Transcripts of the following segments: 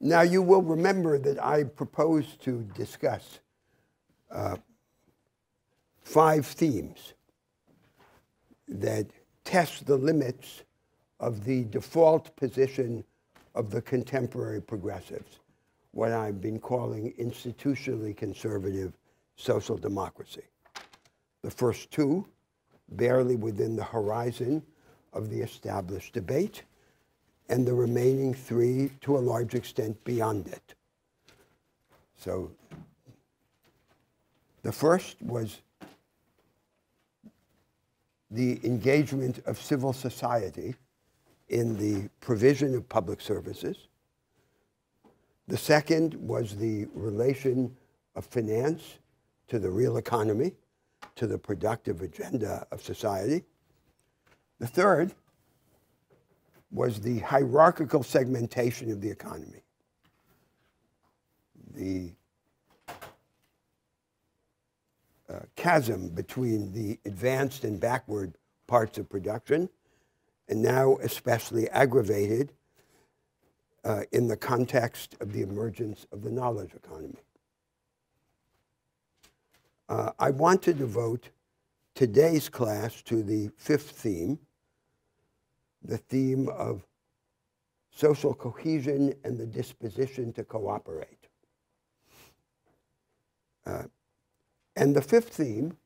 Now, you will remember that I proposed to discuss 5 themes that test the limits of the default position of the contemporary progressives, what I've been calling institutionally conservative social democracy. The first 2, barely within the horizon of the established debate, and the remaining 3, to a large extent, beyond it. So the first was the engagement of civil society in the provision of public services. The second was the relation of finance to the real economy, to the productive agenda of society. The third was the hierarchical segmentation of the economy, the chasm between the advanced and backward parts of production, and now especially aggravated in the context of the emergence of the knowledge economy. I want to devote today's class to the 5th theme, the theme of social cohesion and the disposition to cooperate. And the 5th theme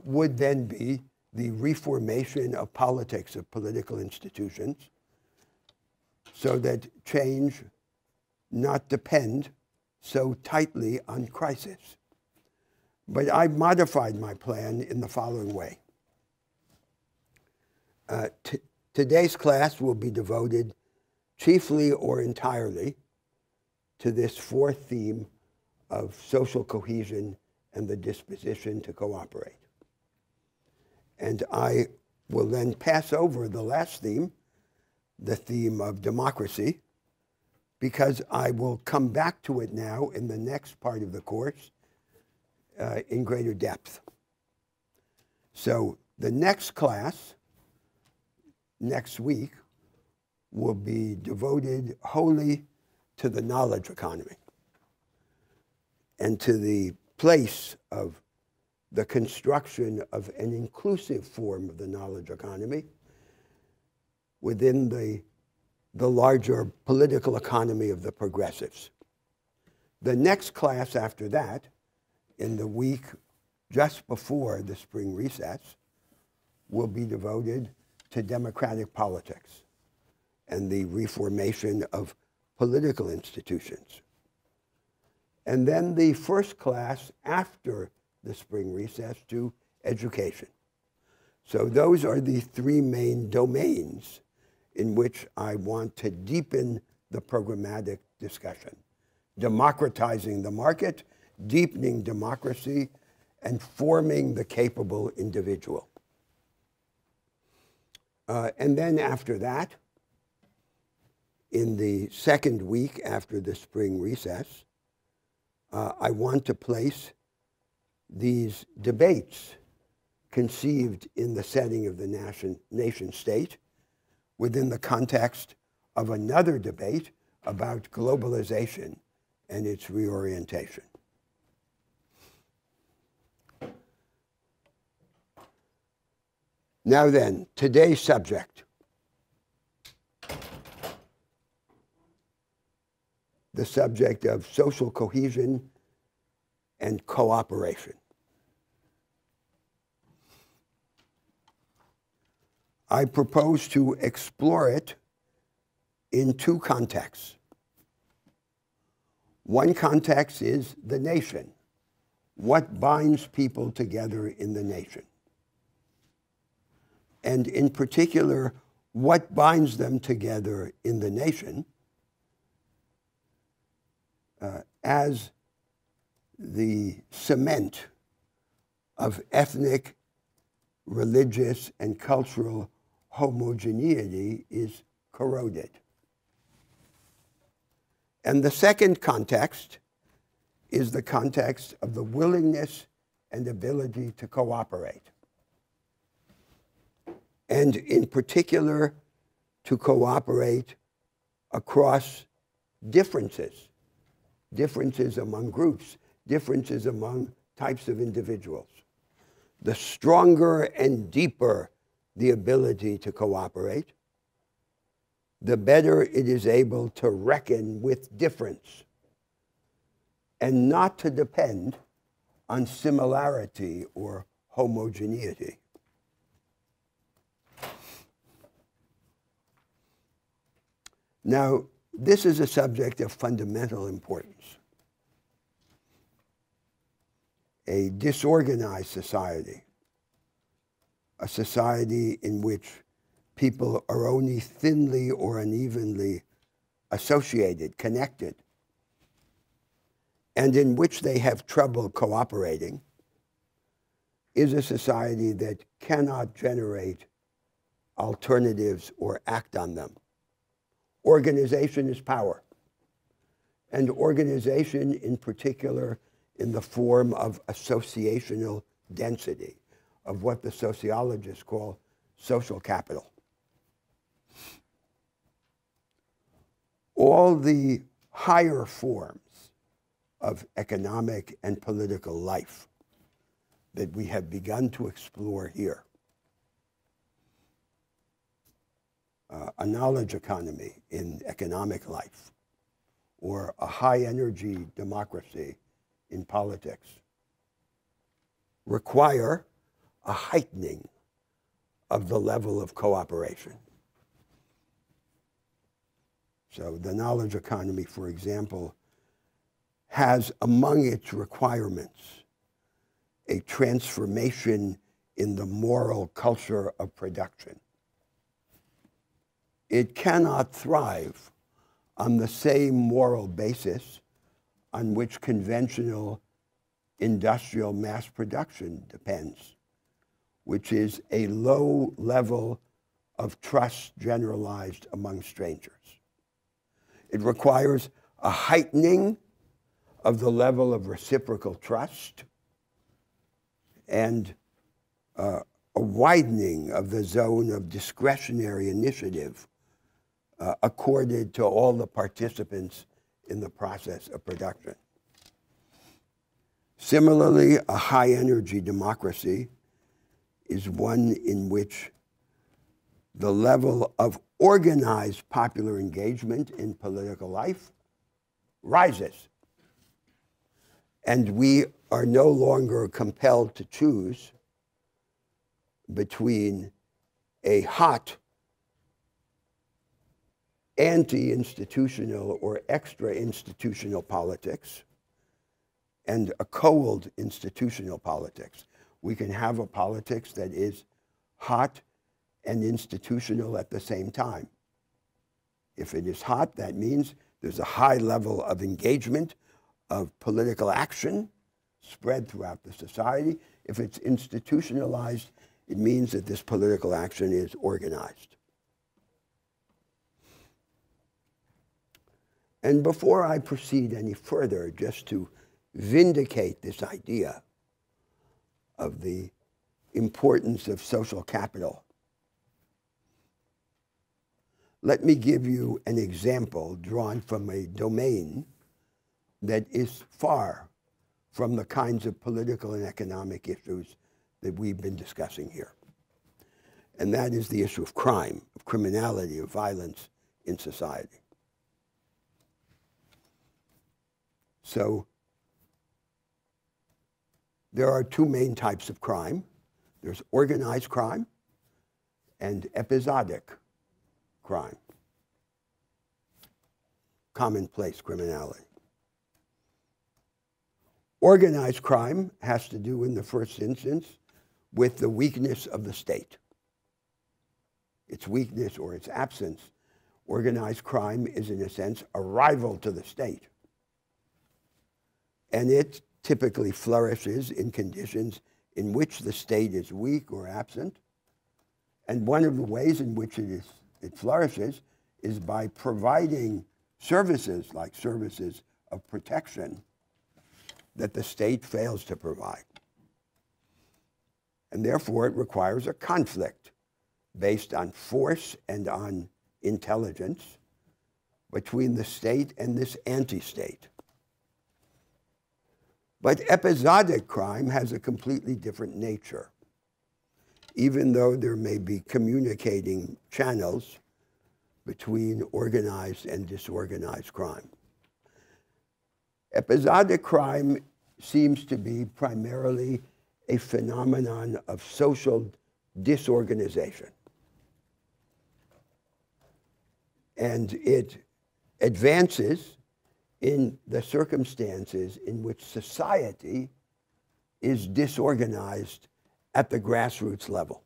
would then be the reformation of politics, of political institutions, so that change not depend so tightly on crisis. But I've modified my plan in the following way. Today's class will be devoted chiefly or entirely to this 4th theme of social cohesion and the disposition to cooperate. And I will then pass over the last theme, the theme of democracy, because I will come back to it now in the next part of the course in greater depth. So the next class, next week, will be devoted wholly to the knowledge economy and to the place of the construction of an inclusive form of the knowledge economy within the larger political economy of the progressives. The next class after that, in the week just before the spring recess, will be devoted to democratic politics and the reformation of political institutions. And then the first class after the spring recess to education. So those are the 3 main domains in which I want to deepen the programmatic discussion: democratizing the market, deepening democracy, and forming the capable individual. And then after that, in the second week after the spring recess, I want to place these debates conceived in the setting of the nation state within the context of another debate about globalization and its reorientation. Now then, today's subject. The subject of social cohesion and cooperation. I propose to explore it in 2 contexts. One context is the nation. What binds people together in the nation? And in particular, what binds them together in the nation as the cement of ethnic, religious, and cultural homogeneity is corroded. And the second context is the context of the willingness and ability to cooperate. And in particular, to cooperate across differences, differences among groups, differences among types of individuals. The stronger and deeper the ability to cooperate, the better it is able to reckon with difference and not to depend on similarity or homogeneity. Now, this is a subject of fundamental importance. A disorganized society, a society in which people are only thinly or unevenly associated, connected, and in which they have trouble cooperating, is a society that cannot generate alternatives or act on them. Organization is power, and organization in particular in the form of associational density, of what the sociologists call social capital. All the higher forms of economic and political life that we have begun to explore here, a knowledge economy in economic life, or a high-energy democracy in politics, require a heightening of the level of cooperation. So the knowledge economy, for example, has among its requirements a transformation in the moral culture of production. It cannot thrive on the same moral basis on which conventional industrial mass production depends, which is a low level of trust generalized among strangers. It requires a heightening of the level of reciprocal trust and a widening of the zone of discretionary initiative accorded to all the participants in the process of production. Similarly, a high-energy democracy is one in which the level of organized popular engagement in political life rises. And we are no longer compelled to choose between a hot anti-institutional or extra-institutional politics and a cold institutional politics. We can have a politics that is hot and institutional at the same time. If it is hot, that means there's a high level of engagement of political action spread throughout the society. If it's institutionalized, it means that this political action is organized. And before I proceed any further, just to vindicate this idea of the importance of social capital, let me give you an example drawn from a domain that is far from the kinds of political and economic issues that we've been discussing here. And that is the issue of crime, of criminality, of violence in society. So there are two main types of crime. There's organized crime and episodic crime, commonplace criminality. Organized crime has to do, in the first instance, with the weakness of the state. Its weakness or its absence. Organized crime is, in a sense, a rival to the state. And it typically flourishes in conditions in which the state is weak or absent. And one of the ways in which it flourishes is by providing services, like services of protection, that the state fails to provide. And therefore, it requires a conflict based on force and on intelligence between the state and this anti-state. But episodic crime has a completely different nature, even though there may be communicating channels between organized and disorganized crime. Episodic crime seems to be primarily a phenomenon of social disorganization. And it advances in the circumstances in which society is disorganized at the grassroots level.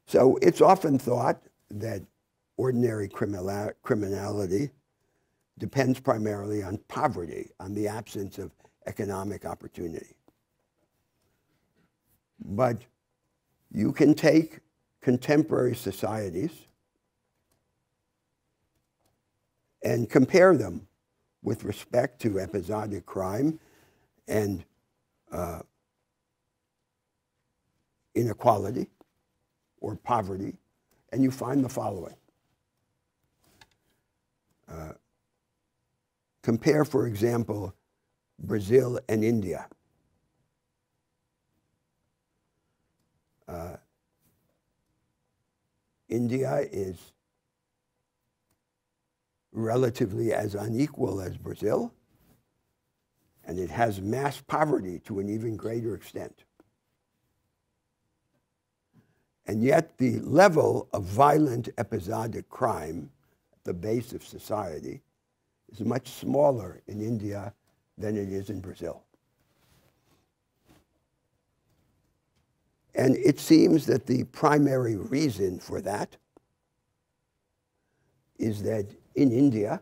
So it's often thought that ordinary criminality depends primarily on poverty, on the absence of economic opportunity. But you can take contemporary societies and compare them with respect to episodic crime and inequality or poverty, and you find the following. Compare, for example, Brazil and India. India is relatively as unequal as Brazil, and it has mass poverty to an even greater extent. And yet the level of violent episodic crime at the base of society is much smaller in India than it is in Brazil. And it seems that the primary reason for that is that in India,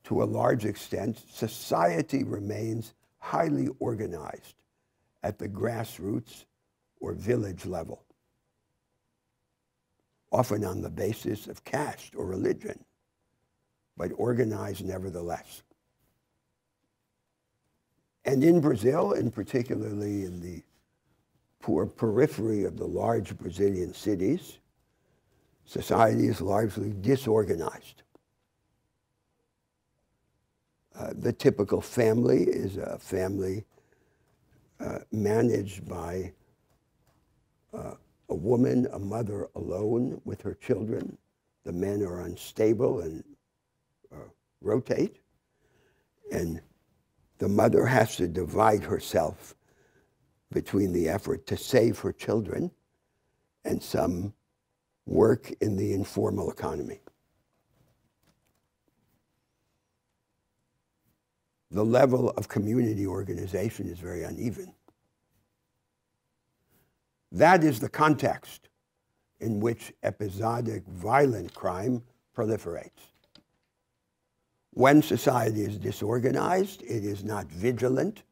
to a large extent, society remains highly organized at the grassroots or village level, often on the basis of caste or religion, but organized nevertheless. And in Brazil, and particularly in the poor periphery of the large Brazilian cities, society is largely disorganized. The typical family is a family managed by a woman, a mother alone with her children. The men are unstable and rotate. And the mother has to divide herself between the effort to save her children and some work in the informal economy. The level of community organization is very uneven. That is the context in which episodic violent crime proliferates. When society is disorganized, it is not vigilant,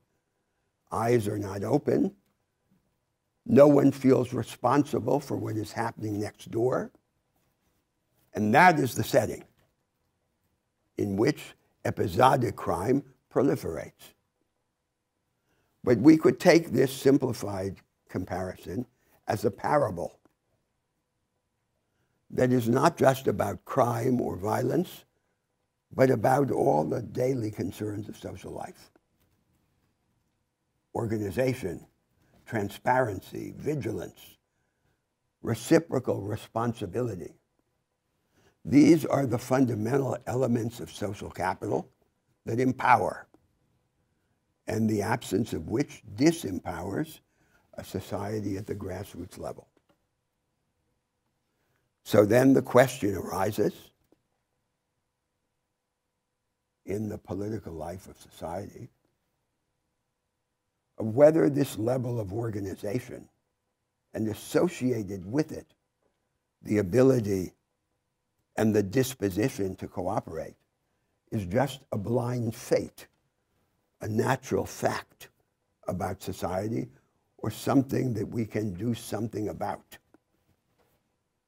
eyes are not open, no one feels responsible for what is happening next door, and that is the setting in which episodic crime proliferates. But we could take this simplified comparison as a parable that is not just about crime or violence, but about all the daily concerns of social life. Organization, transparency, vigilance, reciprocal responsibility. These are the fundamental elements of social capital that empower, and the absence of which disempowers a society at the grassroots level. So then the question arises in the political life of society of whether this level of organization and associated with it the ability and the disposition to cooperate is just a blind fate, a natural fact about society, or something that we can do something about,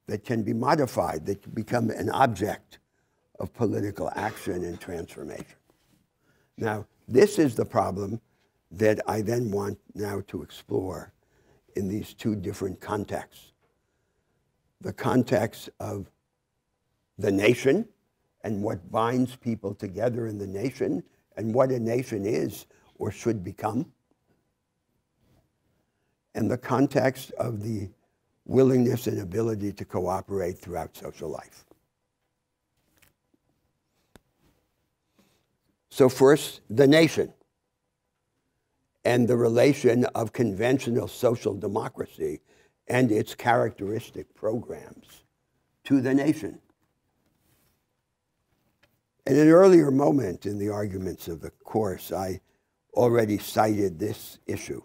that can be modified, that can become an object of political action and transformation. Now, this is the problem that I then want now to explore in these two different contexts. The context of the nation and what binds people together in the nation and what a nation is or should become, and the context of the willingness and ability to cooperate throughout social life. So first, the nation and the relation of conventional social democracy and its characteristic programs to the nation. At an earlier moment in the arguments of the course, I already cited this issue,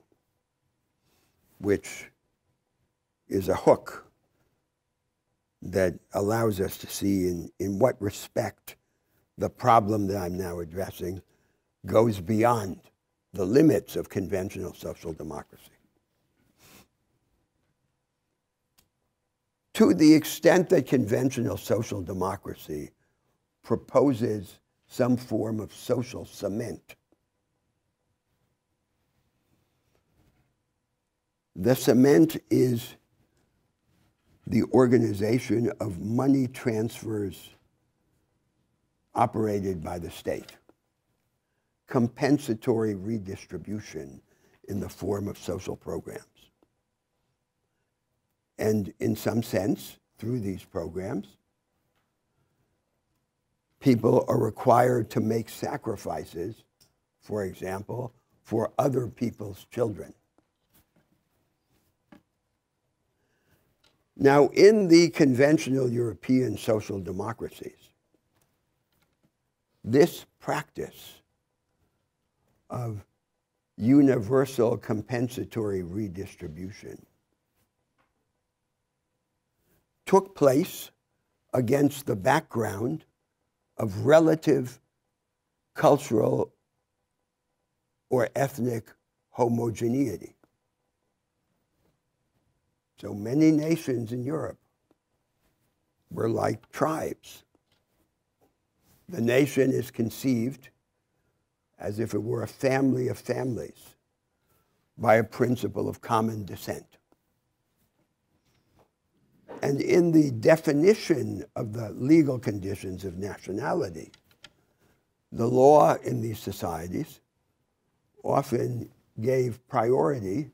which is a hook that allows us to see in what respect the problem that I'm now addressing goes beyond the limits of conventional social democracy. To the extent that conventional social democracy proposes some form of social cement, the cement is the organization of money transfers operated by the state, compensatory redistribution in the form of social programs. And in some sense, through these programs, people are required to make sacrifices, for example, for other people's children. Now, in the conventional European social democracies, this practice of universal compensatory redistribution took place against the background of relative cultural or ethnic homogeneity. So many nations in Europe were like tribes. The nation is conceived as if it were a family of families by a principle of common descent. And in the definition of the legal conditions of nationality, the law in these societies often gave priority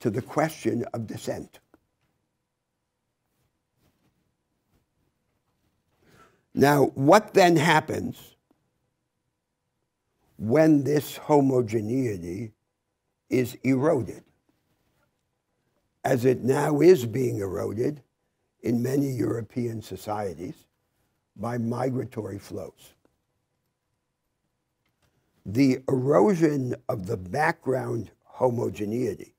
to the question of descent. Now, what then happens when this homogeneity is eroded, as it now is being eroded in many European societies by migratory flows? The erosion of the background homogeneity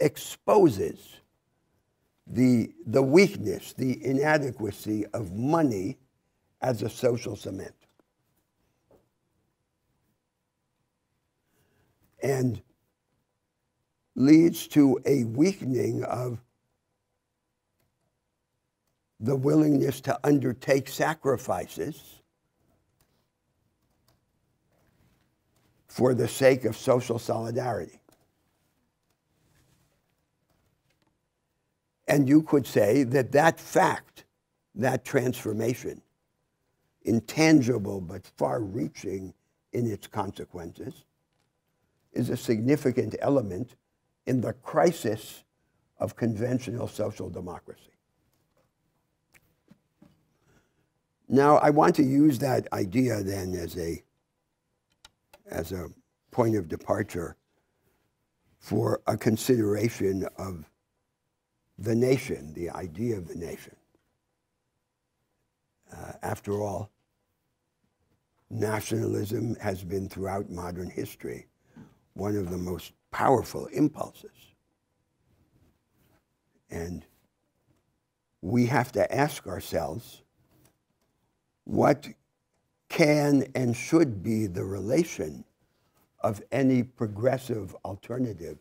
exposes the weakness, the inadequacy of money as a social cement. And leads to a weakening of the willingness to undertake sacrifices for the sake of social solidarity. And you could say that that fact, that transformation, intangible but far-reaching in its consequences, is a significant element in the crisis of conventional social democracy. Now, I want to use that idea then as a point of departure for a consideration of the nation, the idea of the nation. After all, nationalism has been throughout modern history one of the most powerful impulses. And we have to ask ourselves, what can and should be the relation of any progressive alternative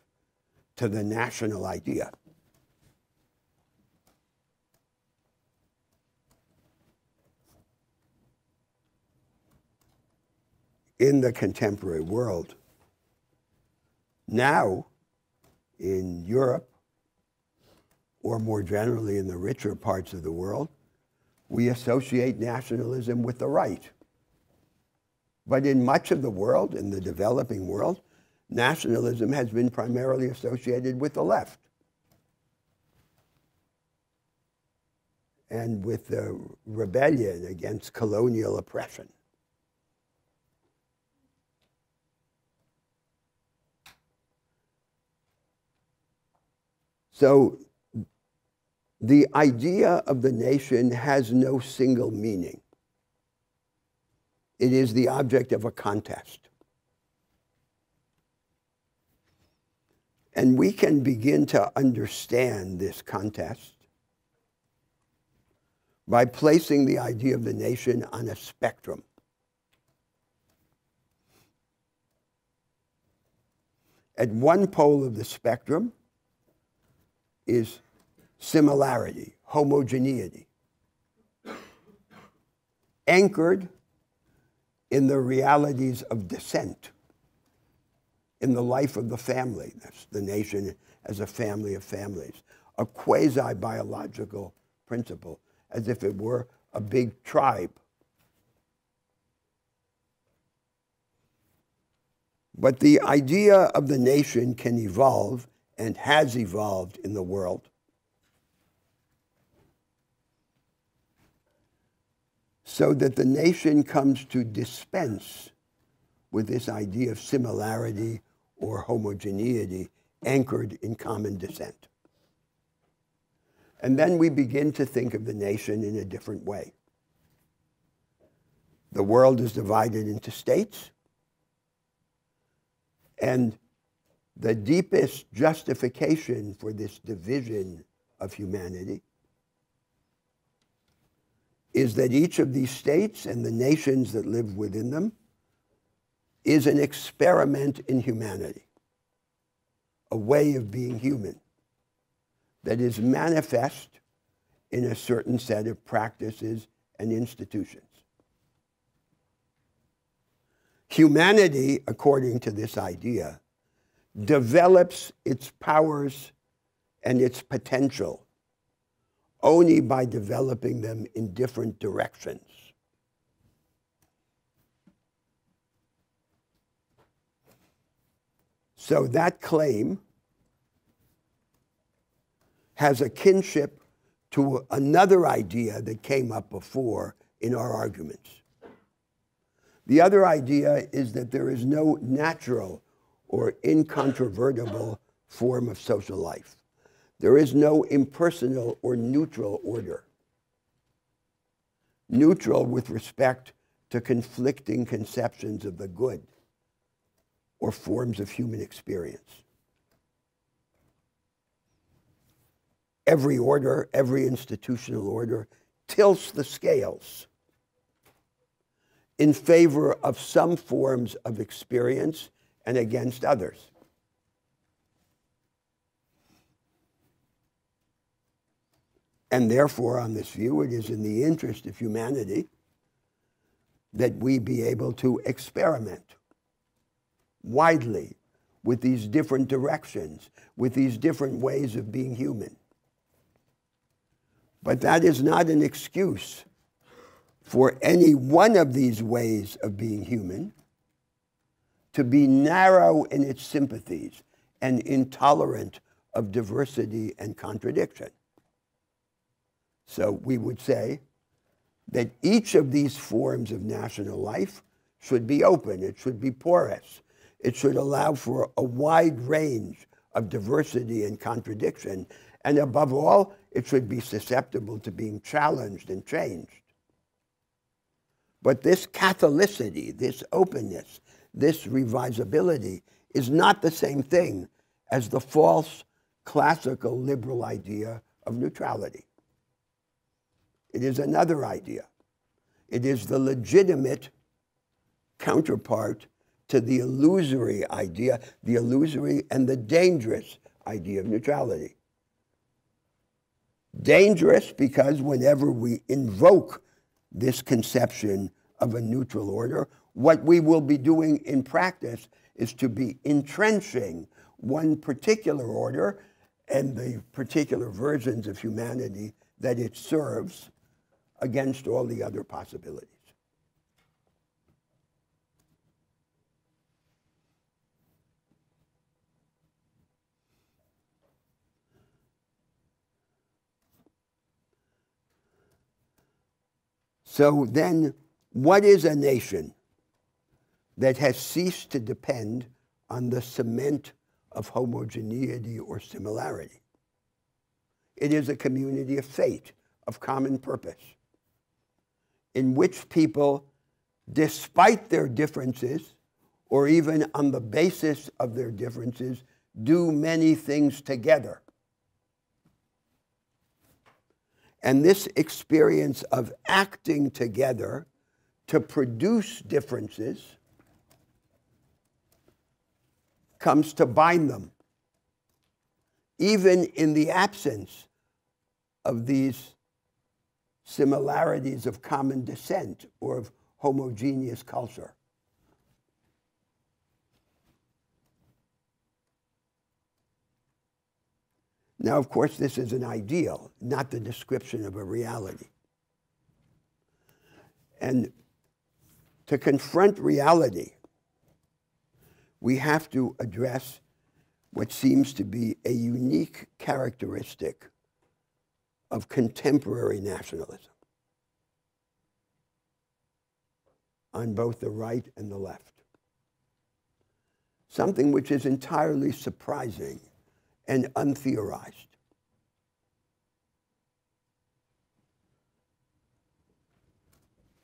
to the national idea? In the contemporary world, now in Europe, or more generally in the richer parts of the world, we associate nationalism with the right. But in much of the world, in the developing world, nationalism has been primarily associated with the left and with the rebellion against colonial oppression. So the idea of the nation has no single meaning. It is the object of a contest. And we can begin to understand this contest by placing the idea of the nation on a spectrum. At one pole of the spectrum is similarity, homogeneity, anchored in the realities of descent, in the life of the family. That's the nation as a family of families, a quasi-biological principle, as if it were a big tribe. But the idea of the nation can evolve and has evolved in the world so that the nation comes to dispense with this idea of similarity or homogeneity anchored in common descent. And then we begin to think of the nation in a different way. The world is divided into states, and the deepest justification for this division of humanity is that each of these states and the nations that live within them is an experiment in humanity, a way of being human that is manifest in a certain set of practices and institutions. Humanity, according to this idea, develops its powers and its potential only by developing them in different directions. So that claim has a kinship to another idea that came up before in our arguments. The other idea is that there is no natural or incontrovertible form of social life. There is no impersonal or neutral order. Neutral with respect to conflicting conceptions of the good or forms of human experience. Every order, every institutional order tilts the scales in favor of some forms of experience and against others. And therefore, on this view, it is in the interest of humanity that we be able to experiment widely with these different directions, with these different ways of being human. But that is not an excuse for any one of these ways of being human to be narrow in its sympathies and intolerant of diversity and contradiction. So we would say that each of these forms of national life should be open, it should be porous, it should allow for a wide range of diversity and contradiction, and above all, it should be susceptible to being challenged and changed. But this Catholicity, this openness, this revisability is not the same thing as the false classical liberal idea of neutrality. It is another idea. It is the legitimate counterpart to the illusory idea, the illusory and the dangerous idea of neutrality. Dangerous because whenever we invoke this conception of a neutral order, what we will be doing in practice is to be entrenching one particular order and the particular versions of humanity that it serves against all the other possibilities. So then, what is a nation that has ceased to depend on the cement of homogeneity or similarity? It is a community of fate, of common purpose, in which people, despite their differences, or even on the basis of their differences, do many things together. And this experience of acting together to produce differences comes to bind them, even in the absence of these similarities of common descent or of homogeneous culture. Now, of course, this is an ideal, not the description of a reality. And to confront reality, we have to address what seems to be a unique characteristic of contemporary nationalism on both the right and the left. Something which is entirely surprising and untheorized.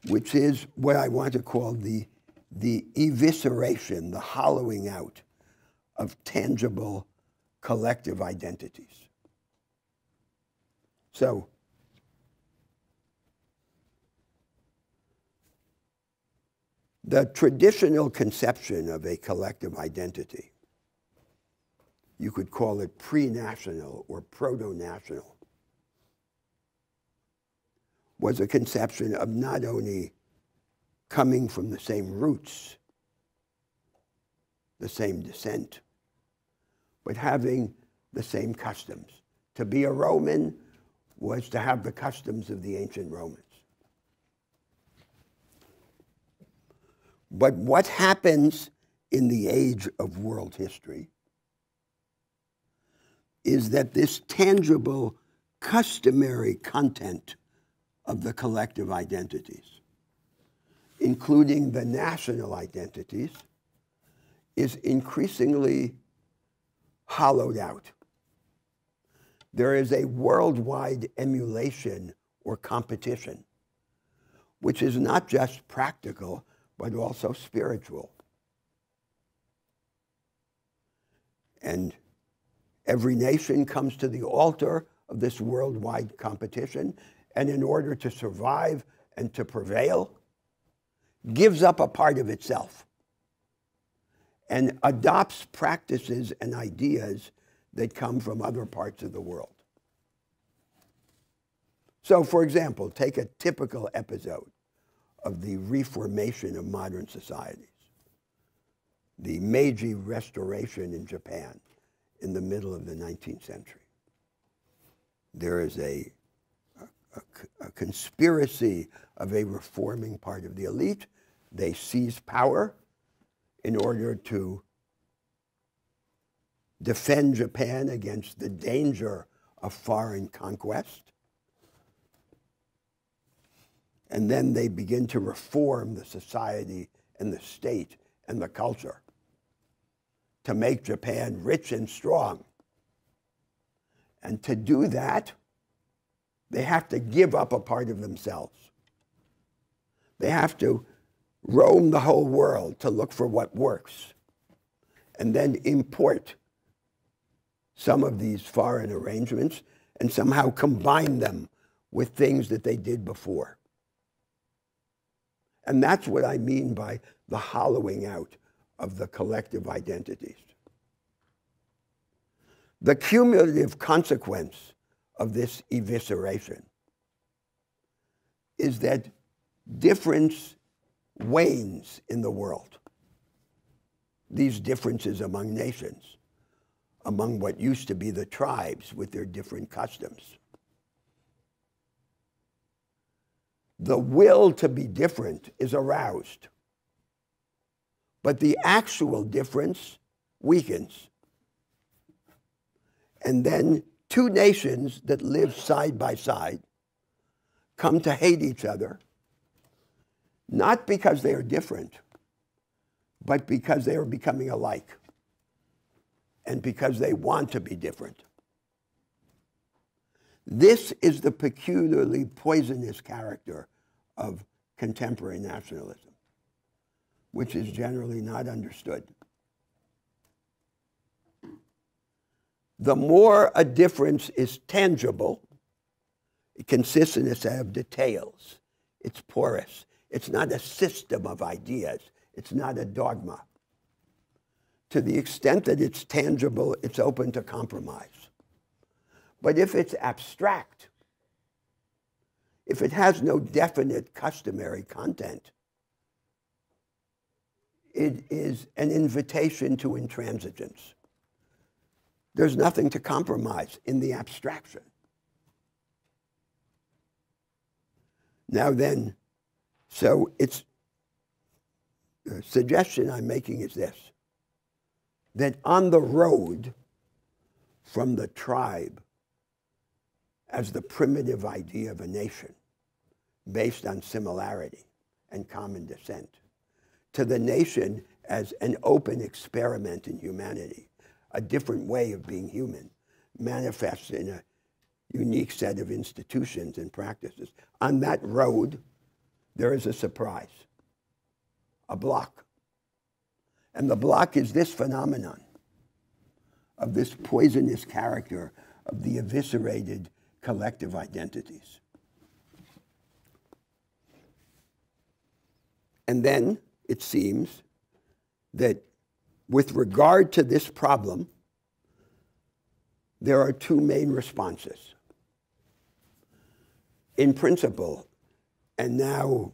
Which is what I want to call the evisceration, the hollowing out of tangible collective identities. So, the traditional conception of a collective identity, you could call it pre-national or proto-national, was a conception of not only coming from the same roots, the same descent, but having the same customs. To be a Roman was to have the customs of the ancient Romans. But what happens in the age of world history is that this tangible, customary content of the collective identities, including the national identities, is increasingly hollowed out. There is a worldwide emulation or competition, which is not just practical, but also spiritual. And every nation comes to the altar of this worldwide competition, and in order to survive and to prevail, gives up a part of itself and adopts practices and ideas that come from other parts of the world. So, for example, take a typical episode of the reformation of modern societies, the Meiji Restoration in Japan in the middle of the 19th century. There is a conspiracy of a reforming part of the elite. They seize power in order to defend Japan against the danger of foreign conquest. And then they begin to reform the society and the state and the culture to make Japan rich and strong. And to do that, they have to give up a part of themselves. They have to roam the whole world to look for what works, and then import some of these foreign arrangements and somehow combine them with things that they did before. And that's what I mean by the hollowing out of the collective identities. The cumulative consequence of this evisceration is that difference wanes in the world. These differences among nations, among what used to be the tribes with their different customs. the will to be different is aroused, but the actual difference weakens. And then two nations that live side by side come to hate each other, not because they are different, but because they are becoming alike and because they want to be different. This is the peculiarly poisonous character of contemporary nationalism, which is generally not understood. The more a difference is tangible, it consists in a set of details. It's porous. It's not a system of ideas. It's not a dogma. To the extent that it's tangible, it's open to compromise. But if it's abstract, if it has no definite customary content, it is an invitation to intransigence. There's nothing to compromise in the abstraction. Now then, so it's the suggestion I'm making is this, that on the road from the tribe as the primitive idea of a nation based on similarity and common descent, to the nation as an open experiment in humanity, a different way of being human, manifests in a unique set of institutions and practices. On that road, there is a surprise, a block. And the block is this phenomenon of this poisonous character of the eviscerated collective identities. And then it seems that with regard to this problem, there are two main responses. In principle, and now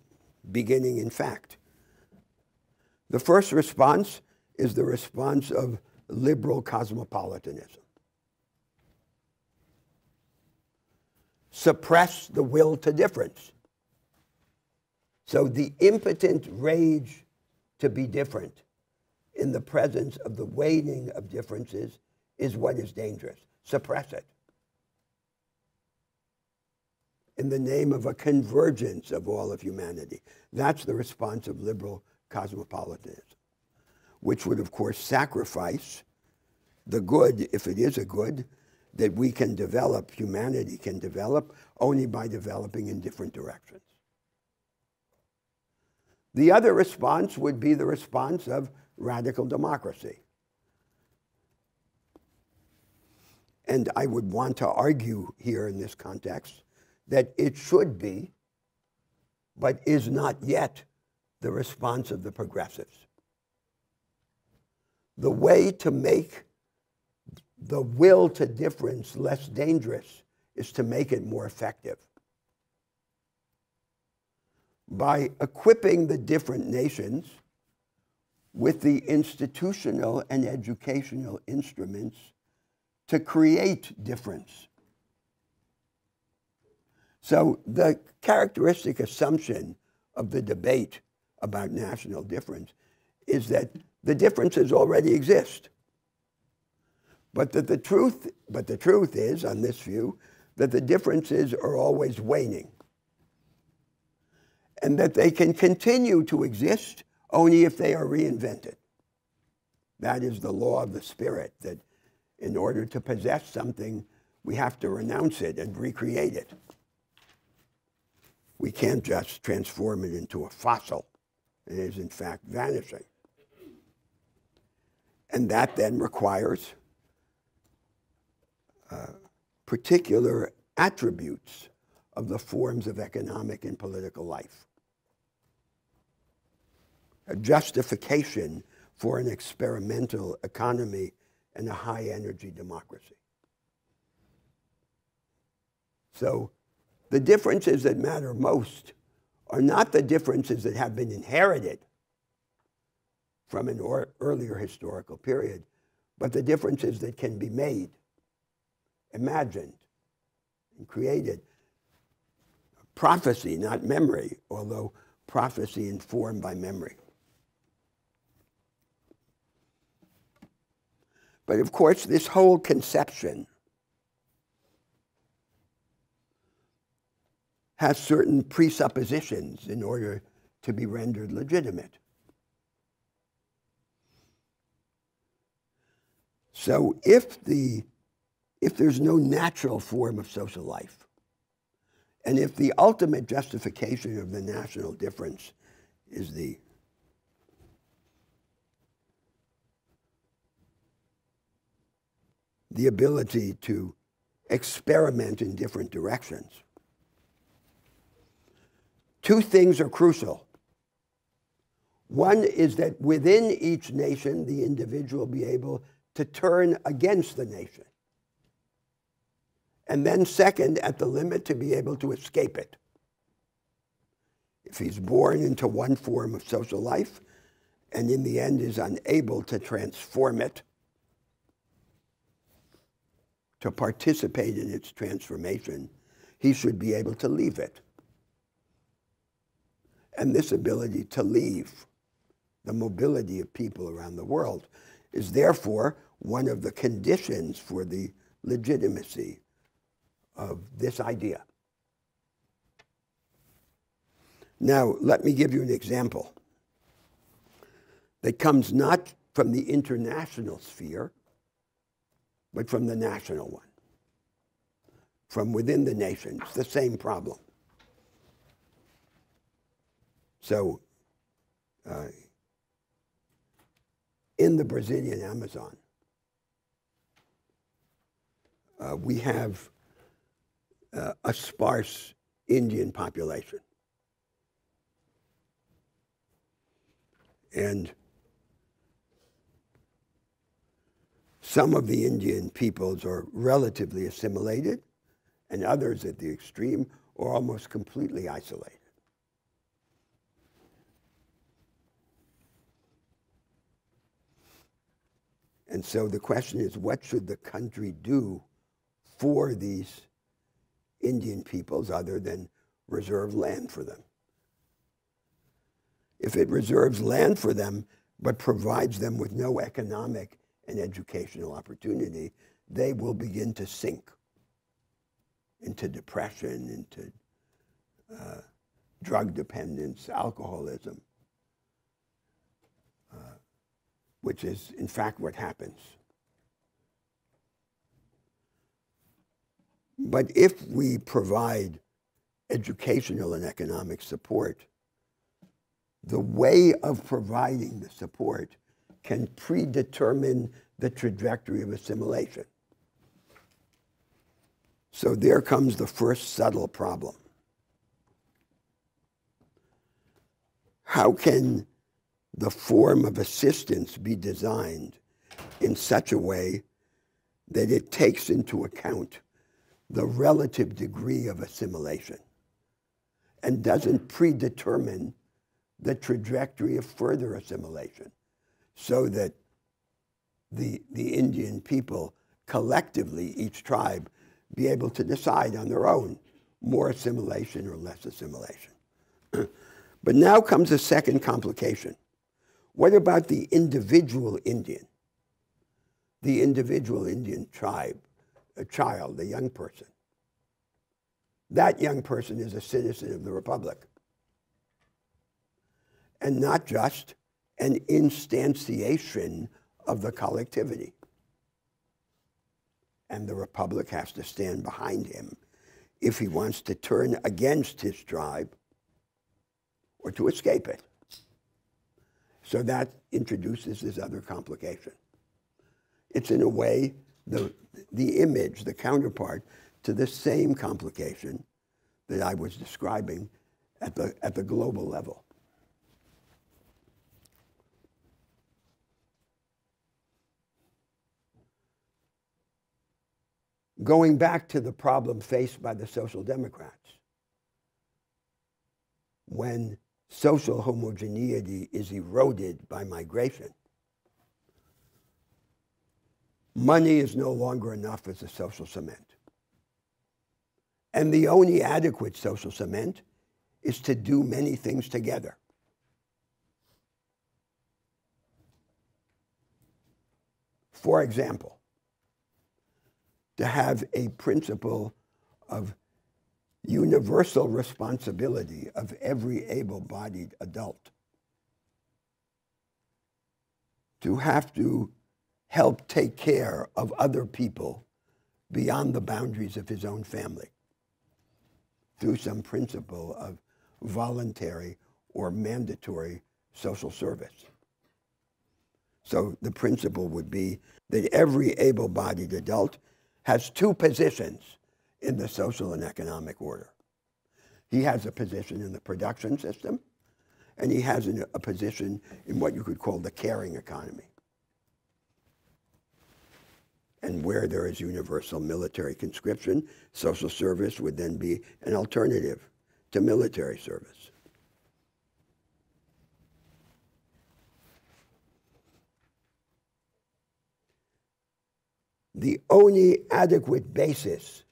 beginning in fact. The first response is the response of liberal cosmopolitanism. Suppress the will to difference. So the impotent rage to be different in the presence of the waning of differences is what is dangerous. Suppress it. In the name of a convergence of all of humanity. That's the response of liberal cosmopolitanism, which would, of course, sacrifice the good, if it is a good, that we can develop, humanity can develop, only by developing in different directions. The other response would be the response of radical democracy. And I would want to argue here in this context that it should be, but is not yet, the response of the progressives. The way to make the will to difference less dangerous is to make it more effective. By equipping the different nations with the institutional and educational instruments to create difference. So the characteristic assumption of the debate about national difference is that the differences already exist. But the truth is, on this view, that the differences are always waning. And that they can continue to exist only if they are reinvented. That is the law of the spirit, that in order to possess something, we have to renounce it and recreate it. We can't just transform it into a fossil. It is, in fact, vanishing. And that then requires particular attributes of the forms of economic and political life. A justification for an experimental economy and a high-energy democracy. So the differences that matter most are not the differences that have been inherited from an earlier historical period, but the differences that can be made, imagined, and created. prophecy, not memory, although prophecy informed by memory. But of course, this whole conception has certain presuppositions in order to be rendered legitimate. So if there's no natural form of social life, and if the ultimate justification of the national difference is the ability to experiment in different directions, two things are crucial. One is that within each nation, the individual be able to turn against the nation. And then second, at the limit, to be able to escape it. If he's born into one form of social life and in the end is unable to transform it, to participate in its transformation, he should be able to leave it. And this ability to leave, the mobility of people around the world, is therefore one of the conditions for the legitimacy of this idea. Now, let me give you an example that comes not from the international sphere, but from the national one, from within the nation. It's the same problem. So, in the Brazilian Amazon, we have a sparse Indian population. And some of the Indian peoples are relatively assimilated, and others at the extreme are almost completely isolated. And so the question is, what should the country do for these Indian peoples other than reserve land for them? If it reserves land for them but provides them with no economic and educational opportunity, they will begin to sink into depression, into drug dependence, alcoholism, which is in fact what happens. But if we provide educational and economic support, the way of providing the support can predetermine the trajectory of assimilation. So there comes the first subtle problem. How can the form of assistance be designed in such a way that it takes into account the relative degree of assimilation and doesn't predetermine the trajectory of further assimilation, so that the Indian people collectively, each tribe, be able to decide on their own more assimilation or less assimilation. But now comes a second complication. What about the individual Indian? The individual Indian tribe, a child, a young person. That young person is a citizen of the Republic. And not just an instantiation of the collectivity. And the Republic has to stand behind him if he wants to turn against his tribe or to escape it. So that introduces this other complication. It's in a way the image, the counterpart to the same complication that I was describing at the global level. Going back to the problem faced by the Social Democrats, when social homogeneity is eroded by migration, money is no longer enough as a social cement. And the only adequate social cement is to do many things together. For example, to have a principle of universal responsibility of every able-bodied adult, to have to help take care of other people beyond the boundaries of his own family through some principle of voluntary or mandatory social service. So the principle would be that every able-bodied adult has two positions in the social and economic order. He has a position in the production system, and he has a position in what you could call the caring economy. And where there is universal military conscription, social service would then be an alternative to military service. The only adequate basis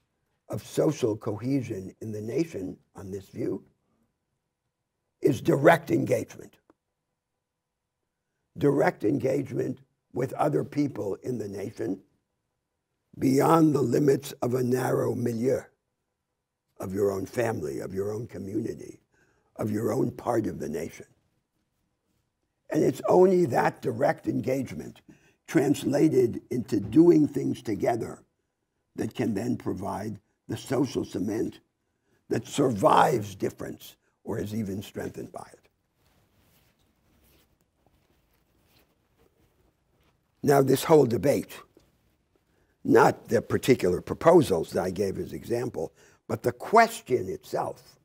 of social cohesion in the nation, on this view, is direct engagement. Direct engagement with other people in the nation beyond the limits of a narrow milieu, of your own family, of your own community, of your own part of the nation. And it's only that direct engagement translated into doing things together that can then provide the social cement that survives difference or is even strengthened by it. Now, this whole debate, not the particular proposals that I gave as example, but the question itself,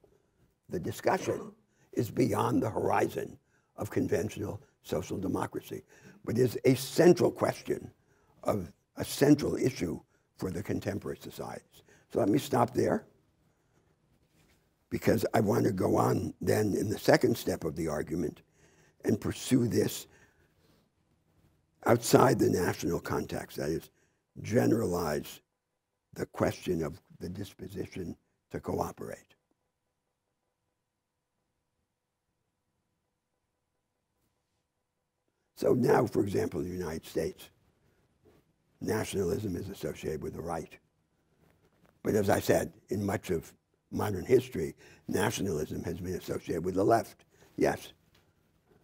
the discussion, is beyond the horizon of conventional social democracy, but is a central question of a central issue for the contemporary societies. So let me stop there, because I want to go on then in the second step of the argument and pursue this outside the national context, that is, generalize the question of the disposition to cooperate. So now, for example, in the United States, nationalism is associated with the right. But as I said, in much of modern history, nationalism has been associated with the left. Yes? It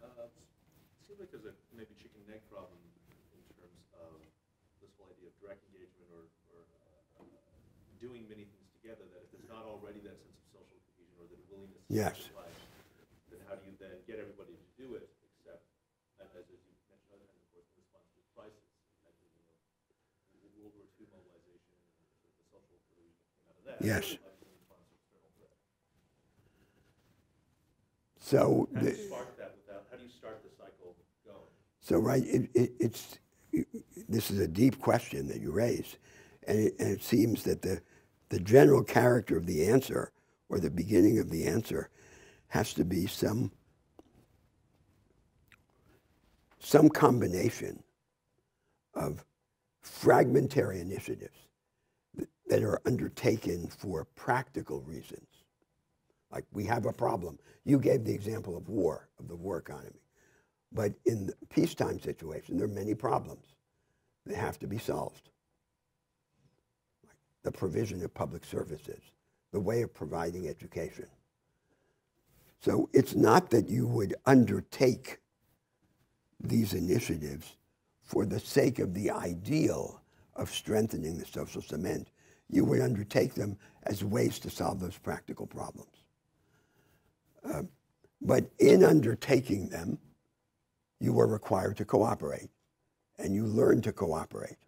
seems like there's a maybe chicken and egg problem in terms of this whole idea of direct engagement or doing many things together, that if there's not already that sense of social cohesion or the willingness to Yes. sacrifice, then how do you then get everybody to do it, except, as you mentioned other times, of course, in response to crisis, like, World War II mobilization and the social cohesion that came out of that. Yes. Like in response to external threat. So How do you spark that without, how do you start the cycle going? So, right, this is a deep question that you raise, and it seems that the general character of the answer, or the beginning of the answer, has to be some combination of fragmentary initiatives that are undertaken for practical reasons. Like, we have a problem. You gave the example of war, of the war economy. But in the peacetime situation, there are many problems that have to be solved. Like the provision of public services, the way of providing education. So it's not that you would undertake these initiatives for the sake of the ideal of strengthening the social cement. You would undertake them as ways to solve those practical problems. But in undertaking them, you are required to cooperate, and you learn to cooperate.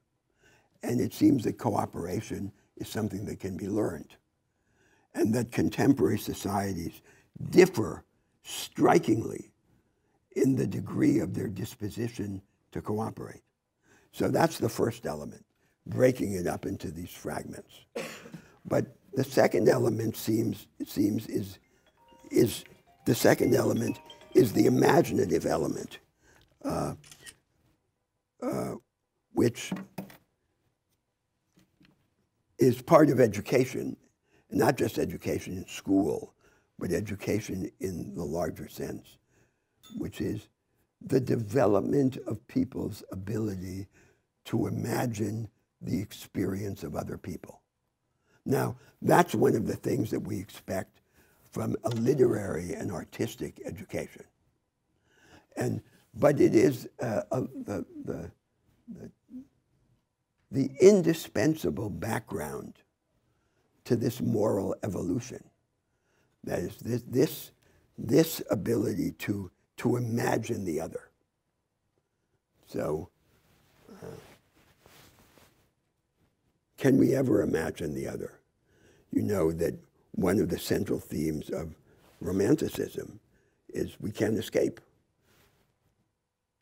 And it seems that cooperation is something that can be learned, and that contemporary societies differ strikingly in the degree of their disposition to cooperate. So that's the first element, breaking it up into these fragments. But the second element is the imaginative element, which is part of education not just education in school, but education in the larger sense, which is the development of people's ability to imagine the experience of other people. Now, that's one of the things that we expect from a literary and artistic education. But it is the indispensable background to this moral evolution. That is this ability to imagine the other. So, can we ever imagine the other? You know that one of the central themes of Romanticism is we can't escape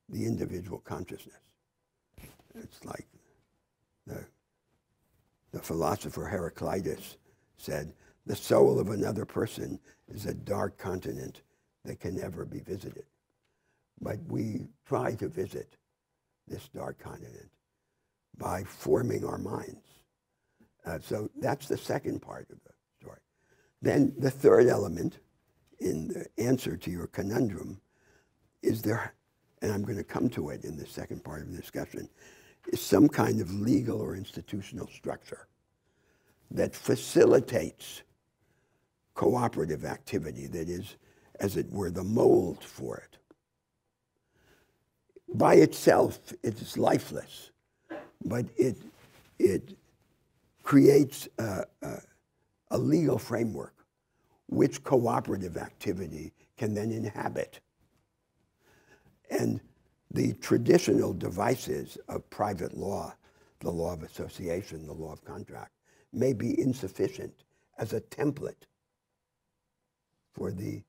the individual consciousness. It's like the philosopher Heraclitus said, the soul of another person is a dark continent that can never be visited. But we try to visit this dark continent by forming our minds. So that's the second part of the story. Then the third element in the answer to your conundrum is there, and I'm going to come to it in the second part of the discussion, is some kind of legal or institutional structure that facilitates cooperative activity that is, as it were, the mold for it. By itself, it is lifeless, but it creates a legal framework which cooperative activity can then inhabit. And the traditional devices of private law, the law of association, the law of contract, may be insufficient as a template for the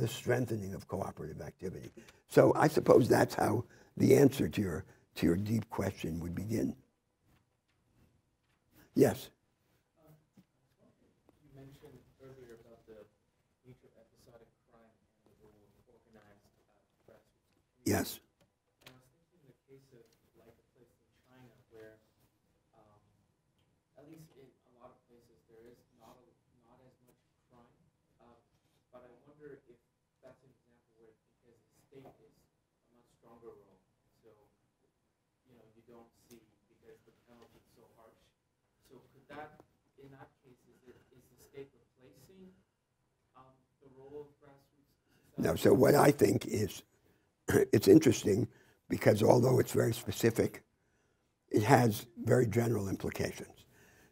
strengthening of cooperative activity. So I suppose that's how the answer to your deep question would begin. Yes? You mentioned earlier about the nature of episodic crime and the role of organized grassroots. Yes. And I was thinking in the case of like a place in China where, at least in a lot of places, there is not as much crime. But I wonder if that's an example where, because the state is a much stronger role, so you don't see because the penalty is so harsh. So could that, in that case, is the state replacing the role of grassroots society? No, so what I think is, it's interesting because although it's very specific, it has very general implications.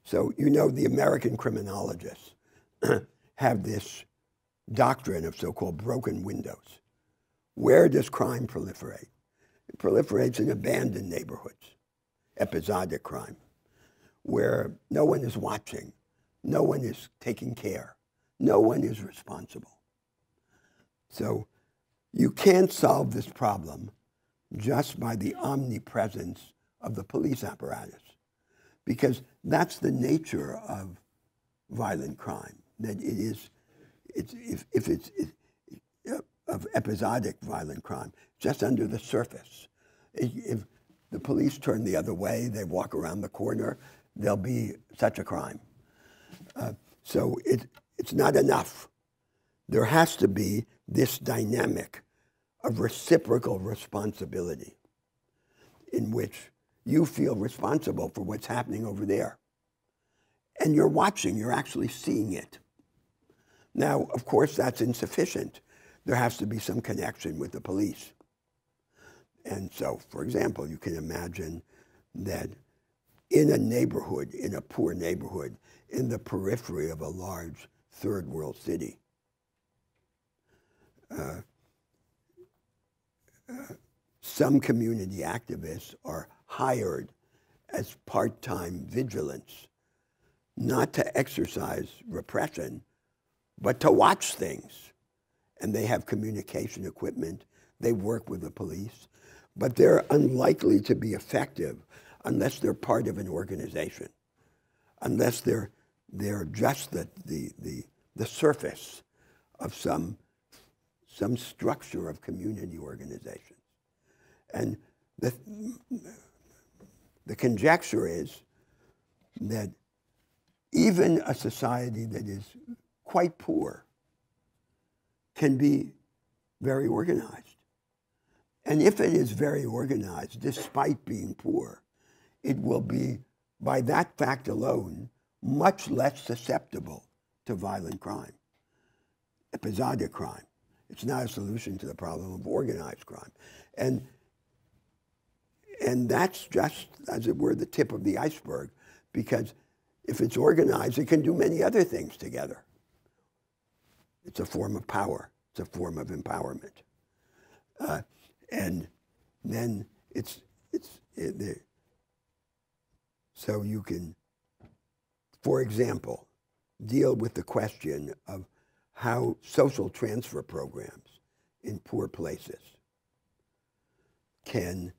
So you know the American criminologists have this doctrine of so-called broken windows. Where does crime proliferate? It proliferates in abandoned neighborhoods, episodic crime, where no one is watching, no one is taking care, no one is responsible. So you can't solve this problem just by the omnipresence of the police apparatus, because that's the nature of violent crime, that if it's of episodic violent crime, just under the surface. If the police turn the other way, they walk around the corner, there'll be such a crime. So it's not enough. There has to be this dynamic of reciprocal responsibility in which you feel responsible for what's happening over there. And you're watching, you're actually seeing it. Now, of course, that's insufficient. There has to be some connection with the police. And so, for example, you can imagine that in a neighborhood, in a poor neighborhood, in the periphery of a large third world city, some community activists are hired as part-time vigilants, not to exercise repression, but to watch things. And they have communication equipment, they work with the police, but they're unlikely to be effective unless they're part of an organization, unless they're just the surface of some structure of community organizations. And the conjecture is that even a society that is quite poor can be very organized. And if it is very organized, despite being poor, it will be, by that fact alone, much less susceptible to violent crime, episodic crime. It's not a solution to the problem of organized crime. And that's just, as it were, the tip of the iceberg, because if it's organized, it can do many other things together. It's a form of power. It's a form of empowerment. And then so you can, for example, deal with the question of how social transfer programs in poor places can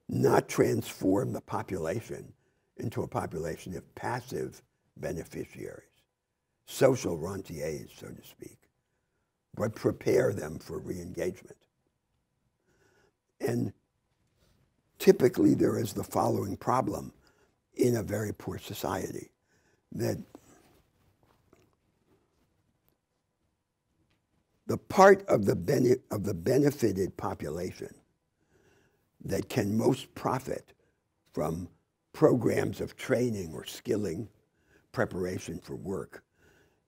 not transform the population into a population of passive beneficiaries, social rentiers, so to speak, but prepare them for re-engagement. And typically there is the following problem in a very poor society, that the part of the benefited population that can most profit from programs of training or skilling, preparation for work,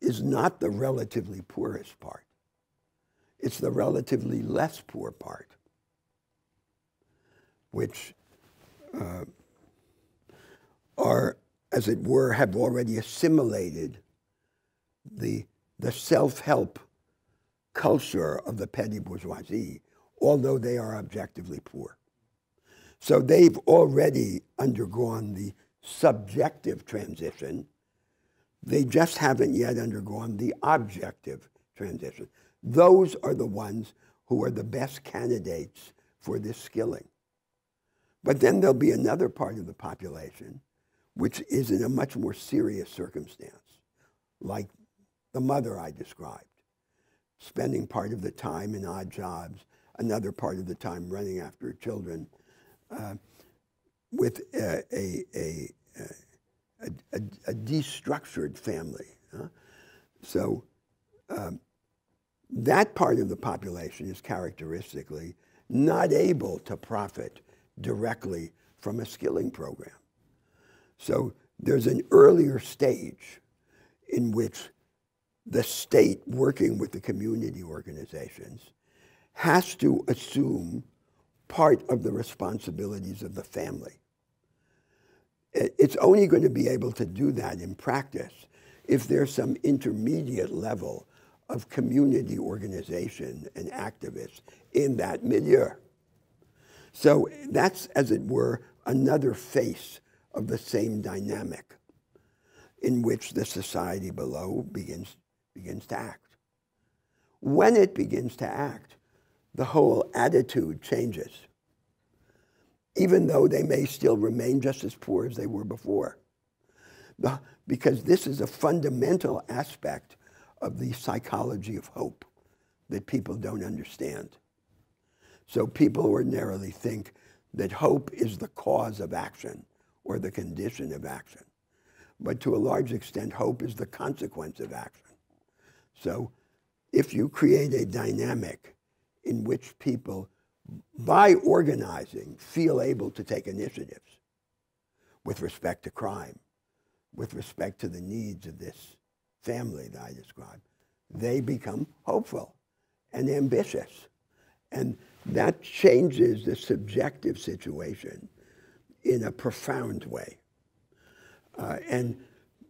is not the relatively poorest part. It's the relatively less poor part, which are, as it were, have already assimilated the self-help culture of the petty bourgeoisie, although they are objectively poor. So they've already undergone the subjective transition. They just haven't yet undergone the objective transition. Those are the ones who are the best candidates for this skilling. But then there'll be another part of the population which is in a much more serious circumstance, like the mother I described, spending part of the time in odd jobs, another part of the time running after her children, with a destructured family. So that part of the population is characteristically not able to profit directly from a skilling program. So there's an earlier stage in which the state, working with the community organizations, has to assume part of the responsibilities of the family. It's only going to be able to do that in practice if there's some intermediate level of community organization and activists in that milieu. So that's, as it were, another face of the same dynamic in which the society below begins to act. When it begins to act, the whole attitude changes, even though they may still remain just as poor as they were before. Because this is a fundamental aspect of the psychology of hope that people don't understand. So people ordinarily think that hope is the cause of action or the condition of action. But to a large extent, hope is the consequence of action. So if you create a dynamic in which people, by organizing, feel able to take initiatives with respect to crime, with respect to the needs of this family that I described, they become hopeful and ambitious. And that changes the subjective situation in a profound way. And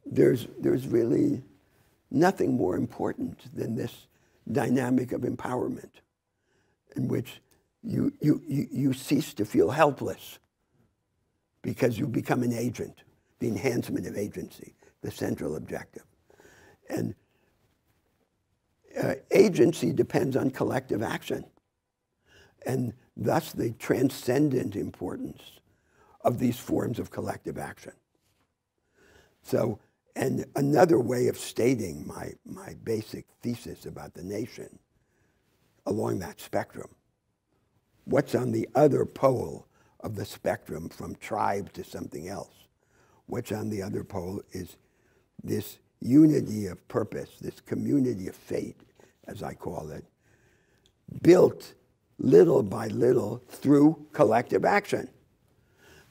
there's really nothing more important than this dynamic of empowerment, in which you cease to feel helpless because you become an agent, the enhancement of agency, the central objective. And agency depends on collective action, and thus the transcendent importance of these forms of collective action. So, and another way of stating my basic thesis about the nation along that spectrum, what's on the other pole of the spectrum from tribe to something else, what's on the other pole is this unity of purpose, this community of fate, as I call it, built little by little through collective action,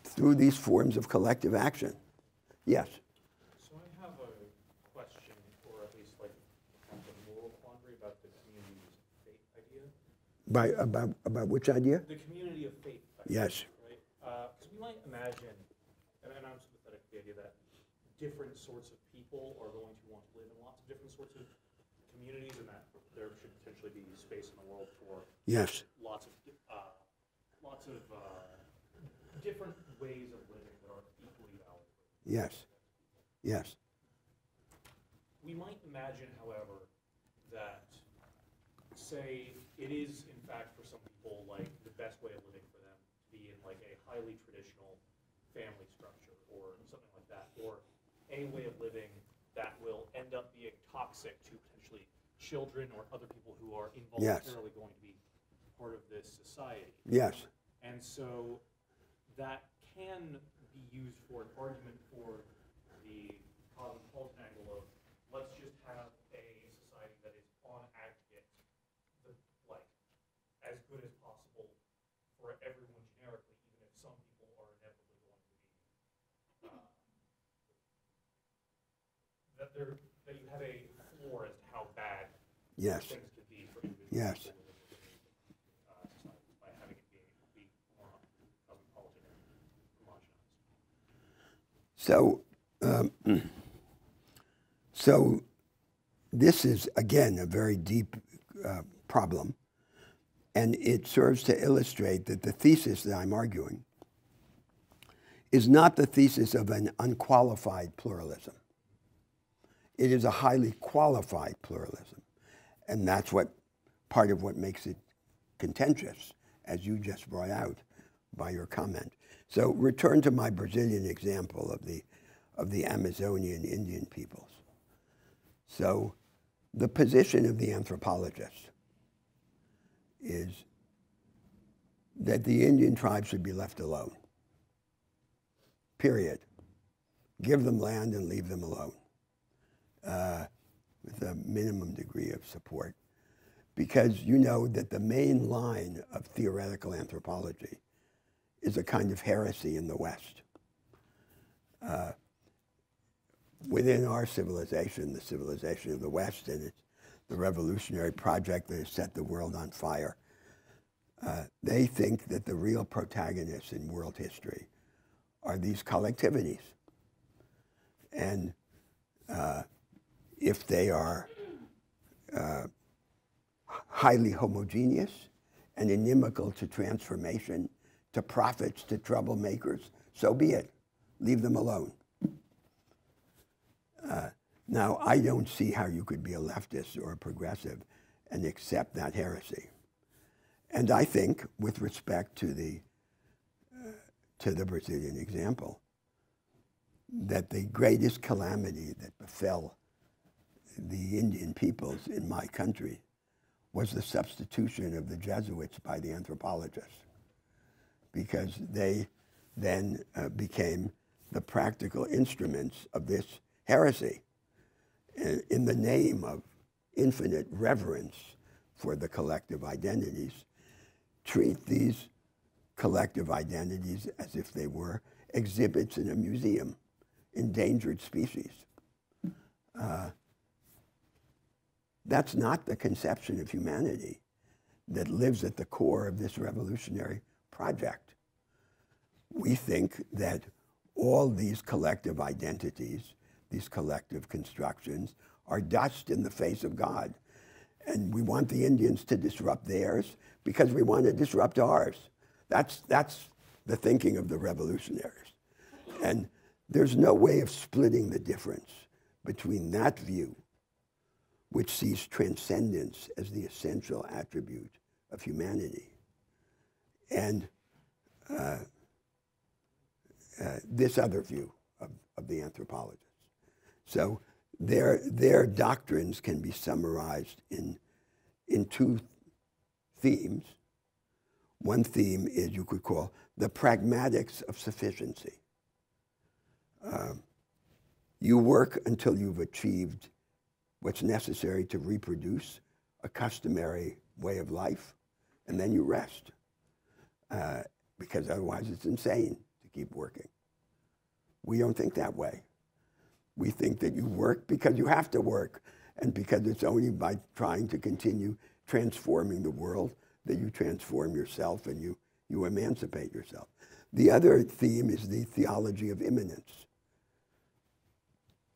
through these forms of collective action. Yes? So I have a question, or at least like kind of a moral quandary about the community of faith idea. About which idea? The community of faith idea. Yes. Right? Because we might imagine, and I'm sympathetic to the idea that different sorts of people are going to want to live in lots of different sorts of communities, and that there should potentially be space in the world for Yes. lots of different ways of living that are equally valid. Yes. Yes. We might imagine, however, that, say, it is, in fact, for some people, like, the best way of living for them to be in, like, a highly traditional family structure or something like that, or a way of living that will end up being toxic to potentially children or other people who are involuntarily going to be part of this society. Yes. And so that can be used for an argument for the cosmopolitan angle of let's just have a society that is on aggregate, like as good as possible for everyone generically, even if some people are inevitably going to be that you have a floor as to how bad Yes. things could be for individuals. Yes. Society by having it be more cosmopolitan and homogenized. So this is, again, a very deep problem, and it serves to illustrate that the thesis that I'm arguing is not the thesis of an unqualified pluralism. It is a highly qualified pluralism, and that's part of what makes it contentious, as you just brought out by your comment. So return to my Brazilian example of the Amazonian Indian peoples. So the position of the anthropologist is that the Indian tribes should be left alone. Period. Give them land and leave them alone, with a minimum degree of support. Because you know that the main line of theoretical anthropology is a kind of heresy in the West. Within our civilization, the civilization of the West, and it's the revolutionary project that has set the world on fire, they think that the real protagonists in world history are these collectivities. And if they are highly homogeneous and inimical to transformation, to prophets, to troublemakers, so be it. Leave them alone. Now, I don't see how you could be a leftist or a progressive and accept that heresy. And I think, with respect to the Brazilian example, that the greatest calamity that befell the Indian peoples in my country was the substitution of the Jesuits by the anthropologists, because they then became the practical instruments of this heresy in the name of infinite reverence for the collective identities. Treat these collective identities as if they were exhibits in a museum, endangered species. That's not the conception of humanity that lives at the core of this revolutionary project. We think that all these collective identities, these collective constructions, are dust in the face of God. And we want the Indians to disrupt theirs because we want to disrupt ours. That's the thinking of the revolutionaries. And there's no way of splitting the difference between that view, which sees transcendence as the essential attribute of humanity, and this other view of the anthropologists. So their doctrines can be summarized in two themes. One theme is, you could call, the pragmatics of sufficiency. You work until you've achieved what's necessary to reproduce a customary way of life, and then you rest. Because otherwise it's insane to keep working. We don't think that way. We think that you work because you have to work, and because it's only by trying to continue transforming the world that you transform yourself and you emancipate yourself. The other theme is the theology of immanence.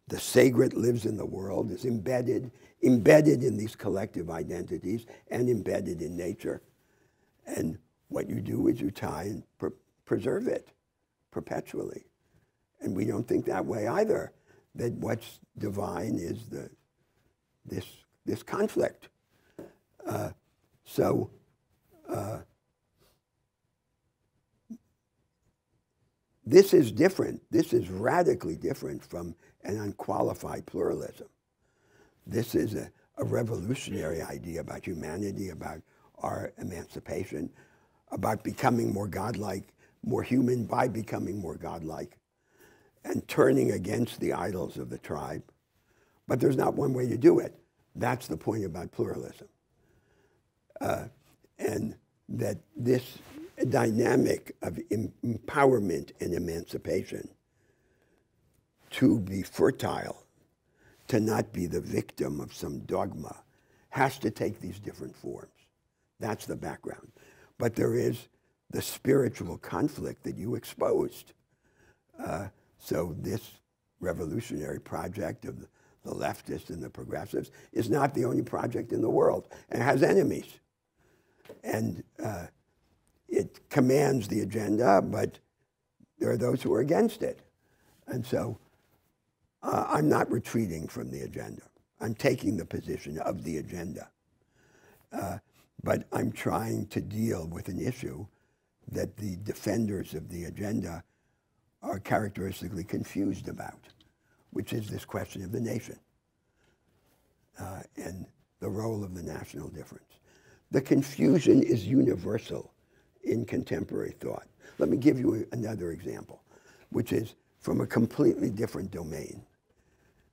The sacred lives in the world, is embedded in these collective identities and embedded in nature. And what you do is you try and preserve it perpetually. And we don't think that way either, that what's divine is this conflict. This is different. This is radically different from an unqualified pluralism. This is a revolutionary idea about humanity, about our emancipation, about becoming more godlike, more human by becoming more godlike, and turning against the idols of the tribe. But there's not one way to do it. That's the point about pluralism. And that this dynamic of empowerment and emancipation, to be fertile, to not be the victim of some dogma, has to take these different forms. That's the background. But there is the spiritual conflict that you exposed. So this revolutionary project of the leftists and the progressives is not the only project in the world, and it has enemies. And it commands the agenda, but there are those who are against it. And so I'm not retreating from the agenda. I'm taking the position of the agenda. But I'm trying to deal with an issue that the defenders of the agenda are characteristically confused about, which is this question of the nation and the role of the national difference. The confusion is universal in contemporary thought. Let me give you another example, which is from a completely different domain,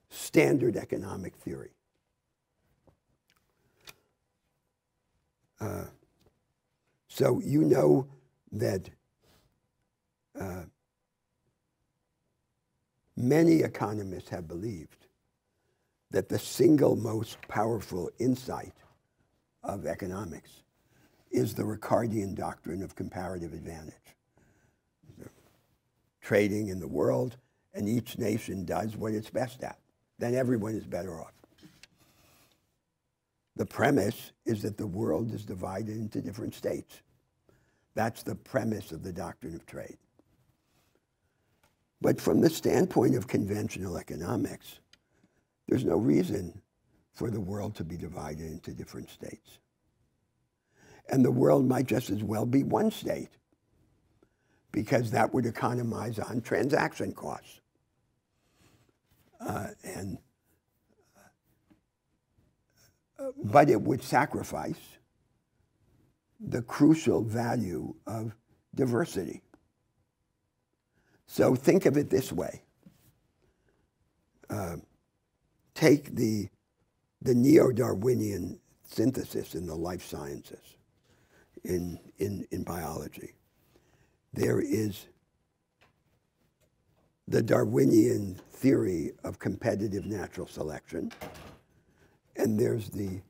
standard economic theory. So you know that many economists have believed that the single most powerful insight of economics is the Ricardian doctrine of comparative advantage. Trading in the world, and each nation does what it's best at. Then everyone is better off. The premise is that the world is divided into different states. That's the premise of the doctrine of trade. But from the standpoint of conventional economics, there's no reason for the world to be divided into different states. And the world might just as well be one state, because that would economize on transaction costs. But it would sacrifice the crucial value of diversity. So think of it this way. Take the neo-Darwinian synthesis in the life sciences, in biology. There is the Darwinian theory of competitive natural selection, and there's the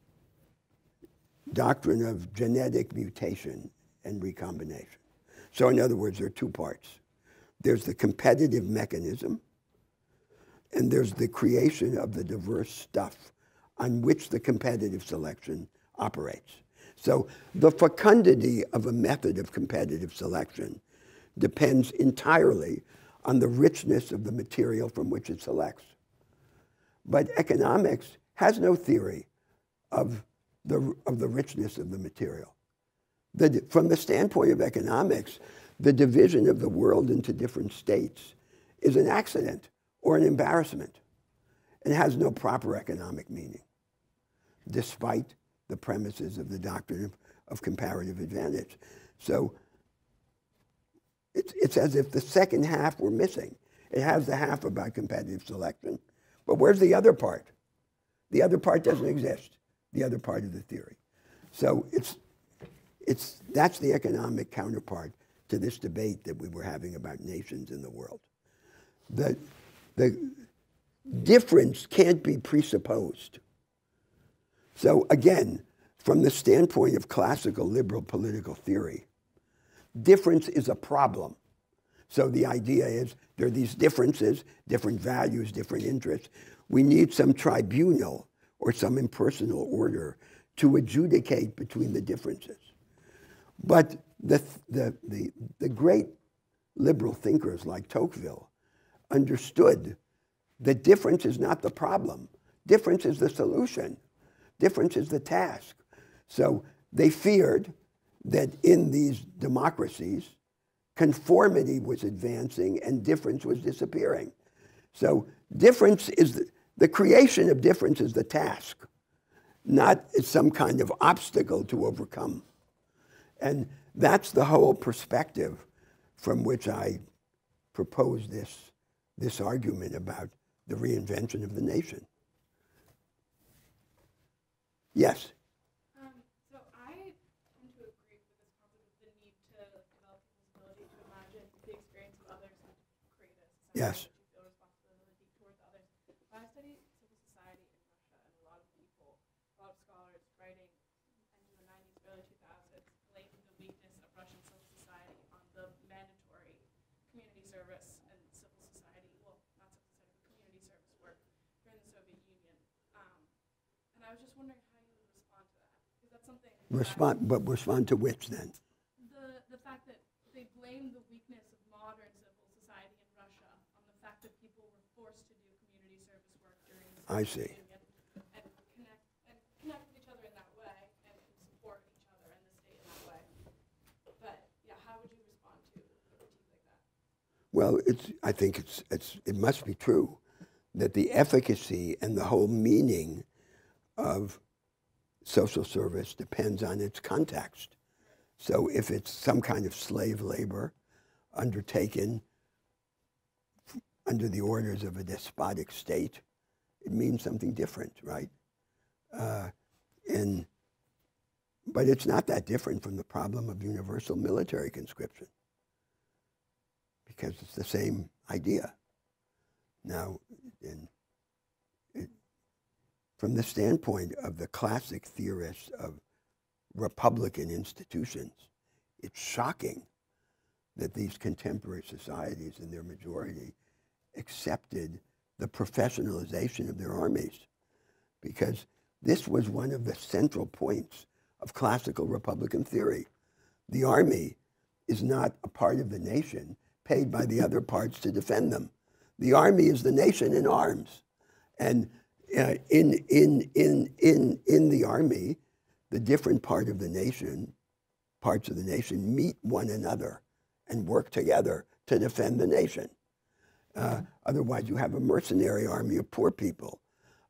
doctrine of genetic mutation and recombination. So in other words, there are two parts. There's the competitive mechanism, and there's the creation of the diverse stuff on which the competitive selection operates. So the fecundity of a method of competitive selection depends entirely on the richness of the material from which it selects. But economics has no theory of the richness of the material. From the standpoint of economics, the division of the world into different states is an accident or an embarrassment and has no proper economic meaning, despite the premises of the doctrine of comparative advantage. So it's as if the second half were missing. It has the half about competitive selection. But where's the other part? The other part doesn't exist, the other part of the theory. So that's the economic counterpart to this debate that we were having about nations in the world. The difference can't be presupposed. So again, from the standpoint of classical liberal political theory, difference is a problem. So the idea is there are these differences, different values, different interests. We need some tribunal or some impersonal order to adjudicate between the differences. But the great liberal thinkers like Tocqueville understood that difference is not the problem. Difference is the solution. Difference is the task. So they feared that in these democracies, conformity was advancing and difference was disappearing. So difference is the creation of difference is the task, not as some kind of obstacle to overcome. And that's the whole perspective from which I propose this argument about the reinvention of the nation. Yes? So I tend to agree with this concept of the need to develop people's ability to imagine the experience of others and create a society Yes. in which you feel responsibility towards others. But I study civil society in Russia, and a lot of people, a lot of scholars writing into the 90s, early 2000s, blamed the weakness of Russian civil society on the mandatory community service and civil society, well, not civil society, but community service work during the Soviet Union. And I was just wondering how you would respond to that, because that's something. Respond to which then? The fact that they blame the weakness of modern civil society in Russia on the fact that people were forced to do community service work during the I Soviet see. Union and connect with each other in that way and support each other and the state in that way. But yeah, how would you respond to a critique like that? Well, I think it must be true that the efficacy and the whole meaning of social service depends on its context. So if it's some kind of slave labor undertaken under the orders of a despotic state, it means something different, right? But it's not that different from the problem of universal military conscription, because it's the same idea. Now, from the standpoint of the classic theorists of Republican institutions, it's shocking that these contemporary societies in their majority accepted the professionalization of their armies, because this was one of the central points of classical Republican theory. The army is not a part of the nation paid by the other parts to defend them. The army is the nation in arms. And in the army, the different parts of the nation meet one another and work together to defend the nation. Otherwise, you have a mercenary army of poor people,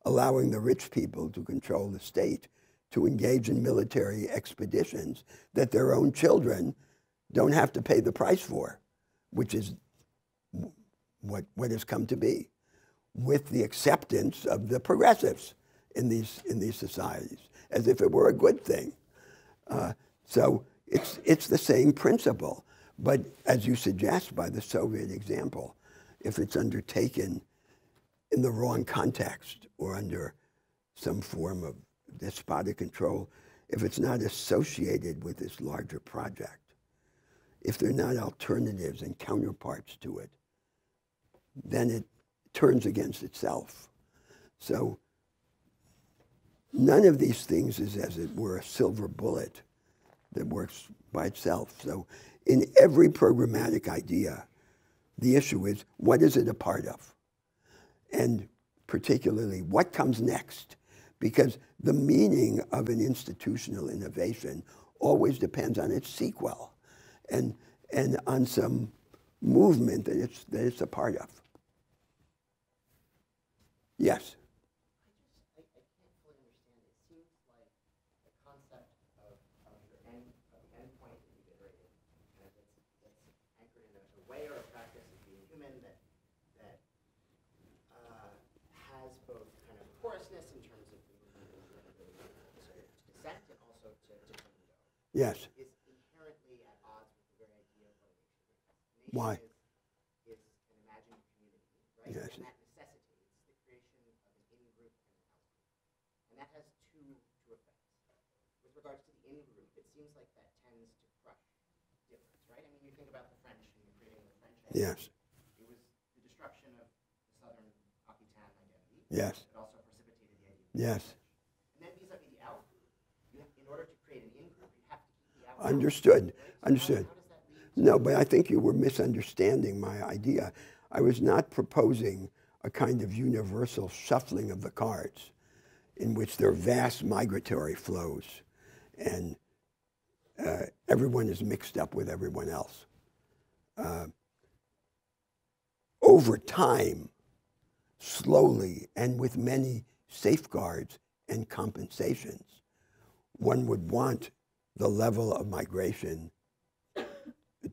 allowing the rich people to control the state, to engage in military expeditions that their own children don't have to pay the price for, which is what has come to be, with the acceptance of the progressives in these societies, as if it were a good thing. So it's the same principle, but as you suggest by the Soviet example, if it's undertaken in the wrong context or under some form of despotic control, if it's not associated with this larger project, if there are not alternatives and counterparts to it, then it turns against itself. So none of these things is, as it were, a silver bullet that works by itself. So in every programmatic idea, the issue is, what is it a part of? And particularly, what comes next? Because the meaning of an institutional innovation always depends on its sequel and on some movement that it's a part of. Yes? I can't fully understand. It seems like the concept of the endpoint that you've iterated, kind of that's anchored in a way or a practice of being human that Yes. is inherently at odds with the very idea of what a nation is. Why? Is an imagined community, right? Yes. And that necessitates the creation of an in-group and an out-group. And that has two effects. With regards to the in-group, it seems like that tends to crush difference, right? I mean, you think about the French and the creating of the French identity. Yes. It was the destruction of the Southern Occitan identity. Yes. It also precipitated the idea of Yes. and then vis-a-vis the out-group, in order to create an in-group, you have to keep the out-group. Understood. Right? So Understood. How does that lead to No, but I think you were misunderstanding my idea. I was not proposing a kind of universal shuffling of the cards in which there are vast migratory flows and everyone is mixed up with everyone else. Over time, slowly and with many safeguards and compensations, one would want the level of migration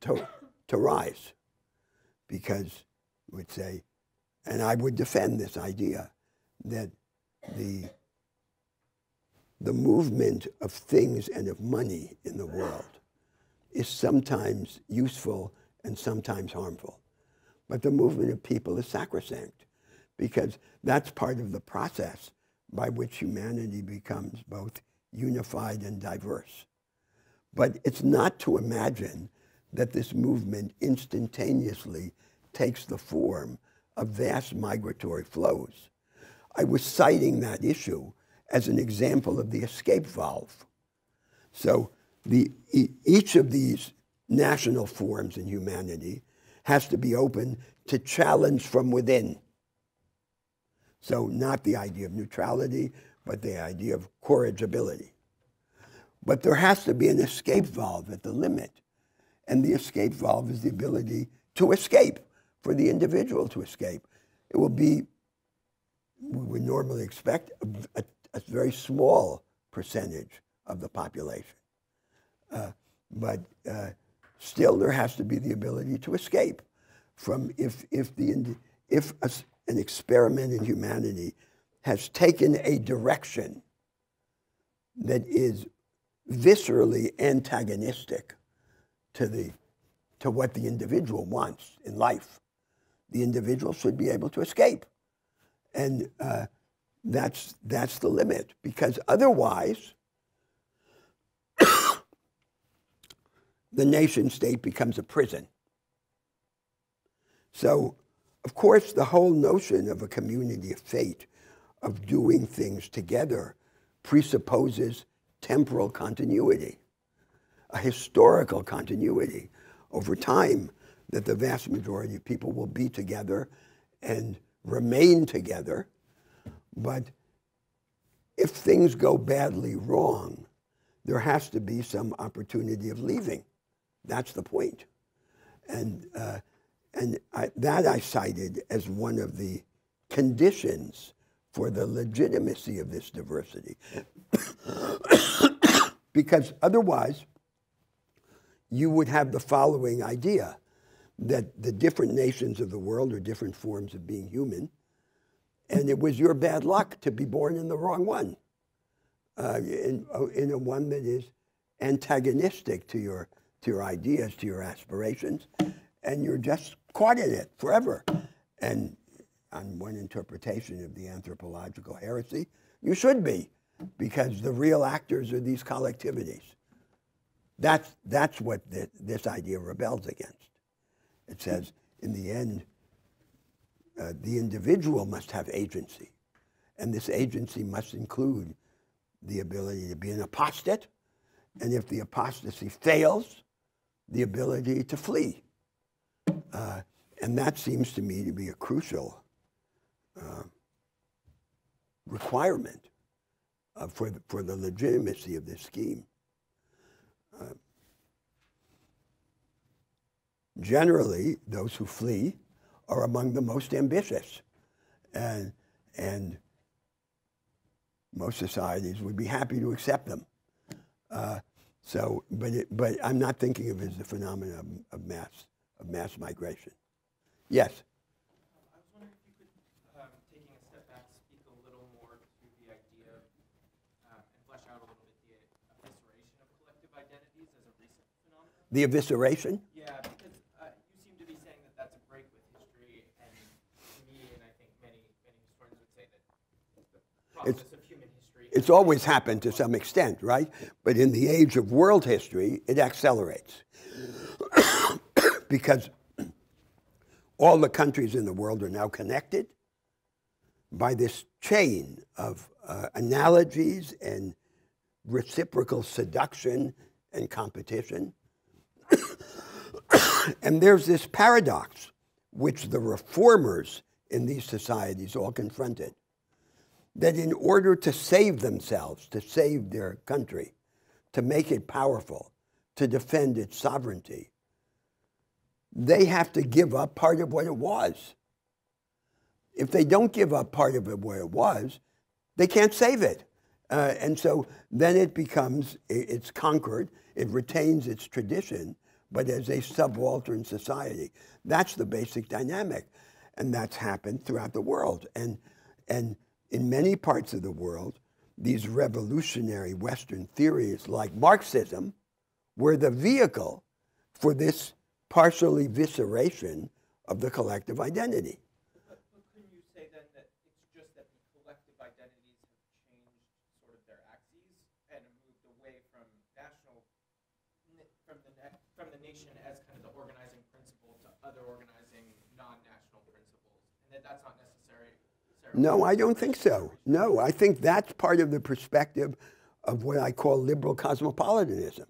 to rise, because we would say, and I would defend this idea, that the movement of things and of money in the world is sometimes useful and sometimes harmful. But the movement of people is sacrosanct, because that's part of the process by which humanity becomes both unified and diverse. But it's not to imagine that this movement instantaneously takes the form of vast migratory flows. I was citing that issue as an example of the escape valve. So each of these national forms in humanity has to be open to challenge from within. So not the idea of neutrality, but the idea of corrigibility. But there has to be an escape valve at the limit. And the escape valve is the ability to escape, for the individual to escape. It will be, we would normally expect, a very small percentage of the population. But still there has to be the ability to escape from if an experiment in humanity has taken a direction that is viscerally antagonistic to what the individual wants in life. The individual should be able to escape. And that's the limit, because otherwise the nation state becomes a prison. So, of course, the whole notion of a community of fate, of doing things together, presupposes temporal continuity, a historical continuity over time, that the vast majority of people will be together and remain together. But if things go badly wrong, there has to be some opportunity of leaving. That's the point. And that I cited as one of the conditions for the legitimacy of this diversity. Because otherwise, you would have the following idea, that the different nations of the world are different forms of being human, and it was your bad luck to be born in the wrong one, in a one that is antagonistic to your ideas, to your aspirations, and you're just caught in it forever. And on one interpretation of the anthropological heresy, you should be, because the real actors are these collectivities. That's what this idea rebels against. It says, in the end, the individual must have agency, and this agency must include the ability to be an apostate, and if the apostasy fails, the ability to flee. And that seems to me to be a crucial requirement for the legitimacy of this scheme. Generally, those who flee are among the most ambitious, and most societies would be happy to accept them. But I'm not thinking of it as a phenomenon of mass migration. Yes. I was wondering if you could, taking a step back, speak a little more to the idea and flesh out a little bit the evisceration of collective identities The evisceration? Yeah, because you seem to be saying that that's a break with history, and to me, and I think many historians would say that the process of human history. It's always happened to some extent, right? But in the age of world history, it accelerates. Because all the countries in the world are now connected by this chain of analogies and reciprocal seduction and competition. And there's this paradox which the reformers in these societies all confronted, that in order to save themselves, to save their country, to make it powerful, to defend its sovereignty, they have to give up part of what it was. If they don't give up part of it where it was, they can't save it. And so then it becomes, it's conquered, it retains its tradition, but as a subaltern society. That's the basic dynamic. And that's happened throughout the world. And in many parts of the world, these revolutionary Western theories like Marxism were the vehicle for this partial evisceration of the collective identity. But couldn't you say then that it's just that the collective identities have changed sort of their axes and moved away from from the nation as kind of the organizing principle to other organizing non-national principles, and that's not necessary? No, I don't think so. No, I think that's part of the perspective of what I call liberal cosmopolitanism,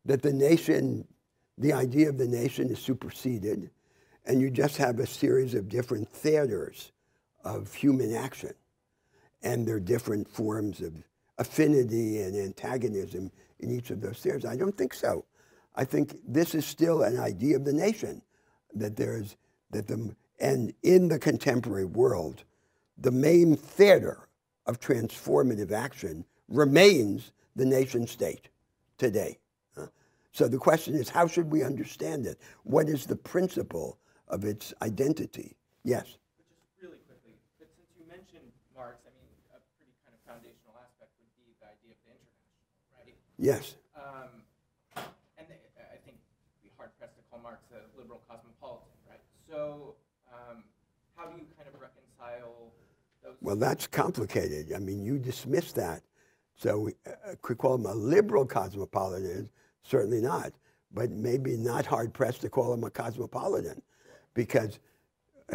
that the nation, the idea of the nation is superseded, and you just have a series of different theaters of human action, and there are different forms of affinity and antagonism in each of those theaters. I don't think so. I think this is still an idea of the nation, and in the contemporary world, the main theater of transformative action remains the nation state today. So the question is, how should we understand it? What is the principle of its identity? Yes? But just really quickly, but since you mentioned Marx, I mean, a pretty kind of foundational aspect would be the idea of the international, right? Yes. And I think it'd be hard-pressed to call Marx a liberal cosmopolitan, right? So how do you kind of reconcile those? Well, that's complicated. I mean, you dismiss that. So could call him a liberal cosmopolitan, certainly not. But maybe not hard-pressed to call him a cosmopolitan, because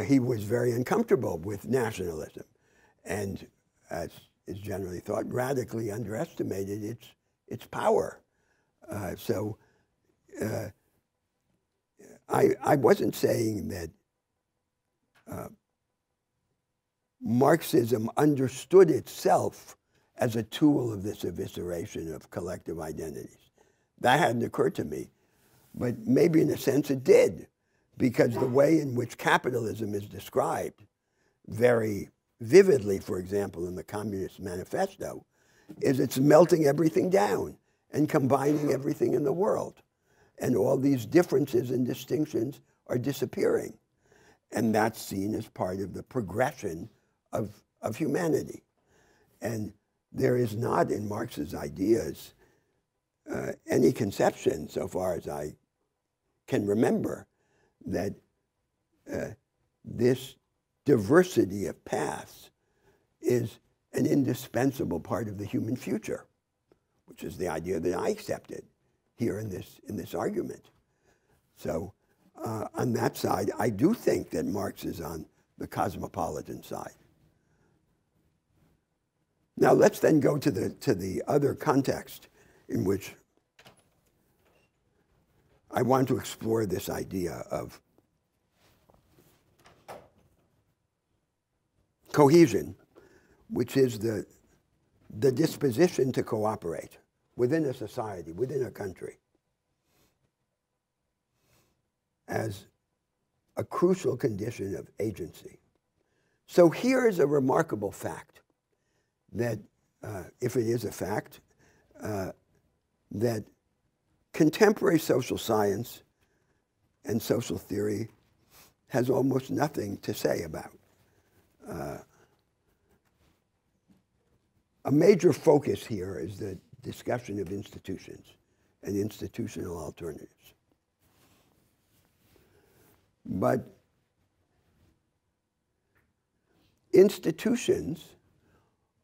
he was very uncomfortable with nationalism, and as is generally thought, radically underestimated its power. I wasn't saying that Marxism understood itself as a tool of this evisceration of collective identities. That hadn't occurred to me, but maybe in a sense it did, because the way in which capitalism is described very vividly, for example, in the Communist Manifesto, is it's melting everything down and combining everything in the world. And all these differences and distinctions are disappearing. And that's seen as part of the progression of humanity. And there is not in Marx's ideas any conception, so far as I can remember, that this diversity of paths is an indispensable part of the human future, which is the idea that I accepted here in this argument. So on that side, I do think that Marx is on the cosmopolitan side. Now let's then go to the other context in which I want to explore this idea of cohesion, which is the disposition to cooperate within a society, within a country, as a crucial condition of agency. So here is a remarkable fact that, if it is a fact, that contemporary social science and social theory has almost nothing to say about. A major focus here is the discussion of institutions, and institutional alternatives. But institutions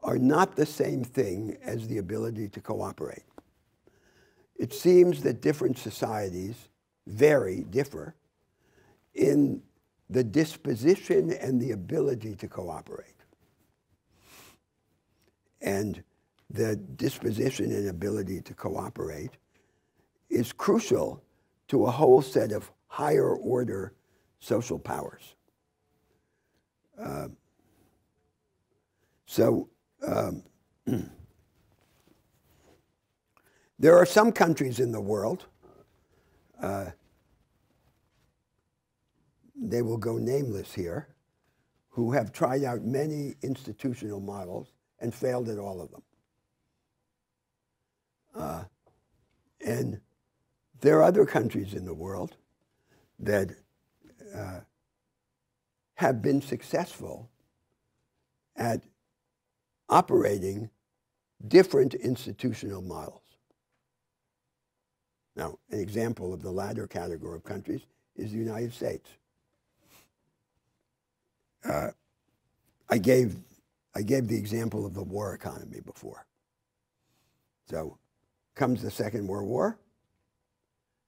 are not the same thing as the ability to cooperate. It seems that different societies differ in the disposition and the ability to cooperate. And the disposition and ability to cooperate is crucial to a whole set of higher order social powers. There are some countries in the world, they will go nameless here, who have tried out many institutional models and failed at all of them. And there are other countries in the world that have been successful at operating different institutional models. Now, an example of the latter category of countries is the United States. I gave the example of the war economy before. So comes the Second World War,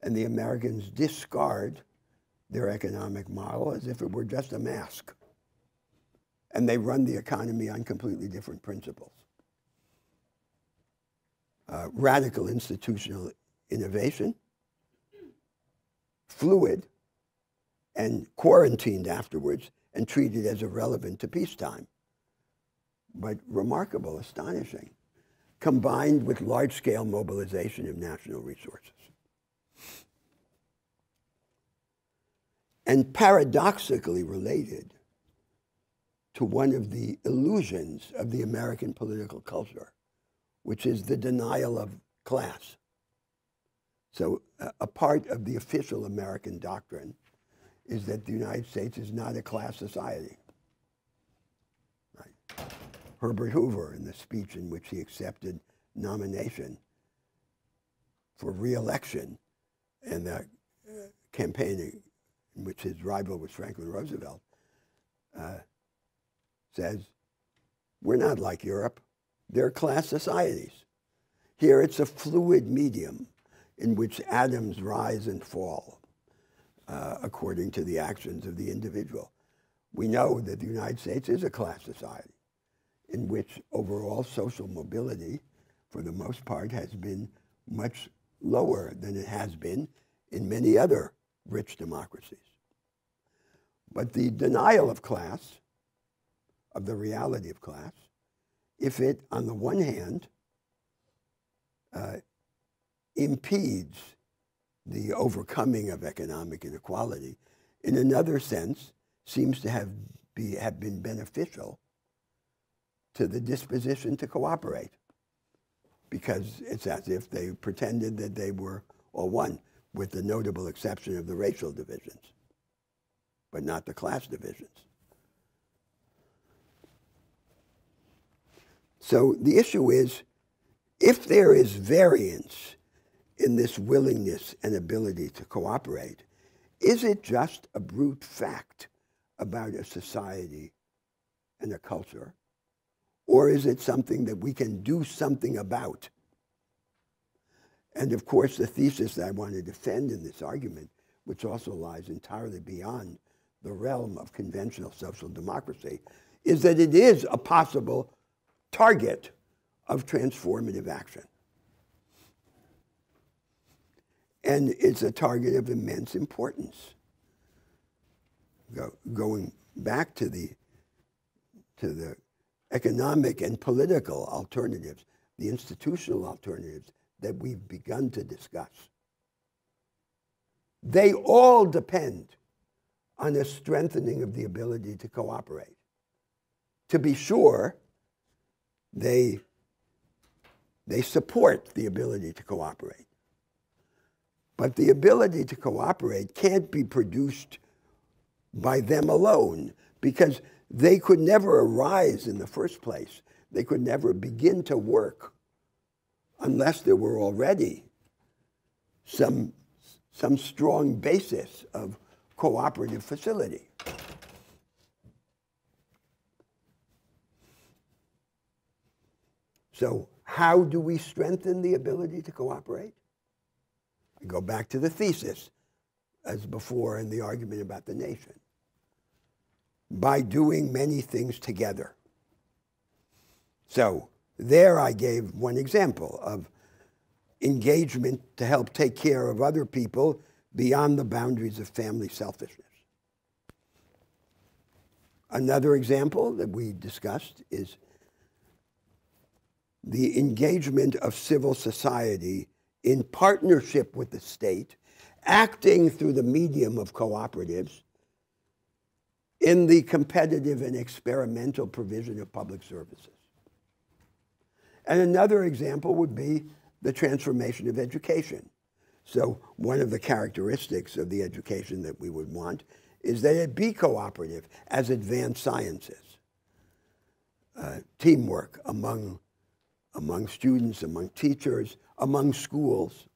and the Americans discard their economic model as if it were just a mask. And they run the economy on completely different principles. Radical institutional innovation, fluid, and quarantined afterwards and treated as irrelevant to peacetime. But remarkable, astonishing, combined with large-scale mobilization of national resources. And paradoxically related to one of the illusions of the American political culture, which is the denial of class. So a part of the official American doctrine is that the United States is not a class society. Right? Herbert Hoover, in the speech in which he accepted nomination for re-election and the campaigning in which his rival was Franklin Roosevelt, says, we're not like Europe. They're class societies. Here it's a fluid medium in which atoms rise and fall according to the actions of the individual. We know that the United States is a class society in which overall social mobility, for the most part, has been much lower than it has been in many other rich democracies. But the denial of class, of the reality of class, if it, on the one hand, impedes the overcoming of economic inequality, in another sense, seems to have been beneficial to the disposition to cooperate, because it's as if they pretended that they were all one, with the notable exception of the racial divisions, but not the class divisions. So the issue is, if there is variance in this willingness and ability to cooperate, is it just a brute fact about a society and a culture, or is it something that we can do something about? And of course, the thesis that I want to defend in this argument, which also lies entirely beyond the realm of conventional social democracy, is that it is a possible target of transformative action. And it's a target of immense importance. Going back to the economic and political alternatives, the institutional alternatives that we've begun to discuss, they all depend on a strengthening of the ability to cooperate. To be sure, they support the ability to cooperate. But the ability to cooperate can't be produced by them alone, because they could never arise in the first place. They could never begin to work unless there were already some strong basis of cooperative facility. So how do we strengthen the ability to cooperate? I go back to the thesis as before in the argument about the nation. By doing many things together. So there I gave one example of engagement to help take care of other people beyond the boundaries of family selfishness. Another example that we discussed is the engagement of civil society in partnership with the state, acting through the medium of cooperatives in the competitive and experimental provision of public services. And another example would be the transformation of education. So one of the characteristics of the education that we would want is that it be cooperative as advanced sciences, teamwork among students, among teachers, among schools.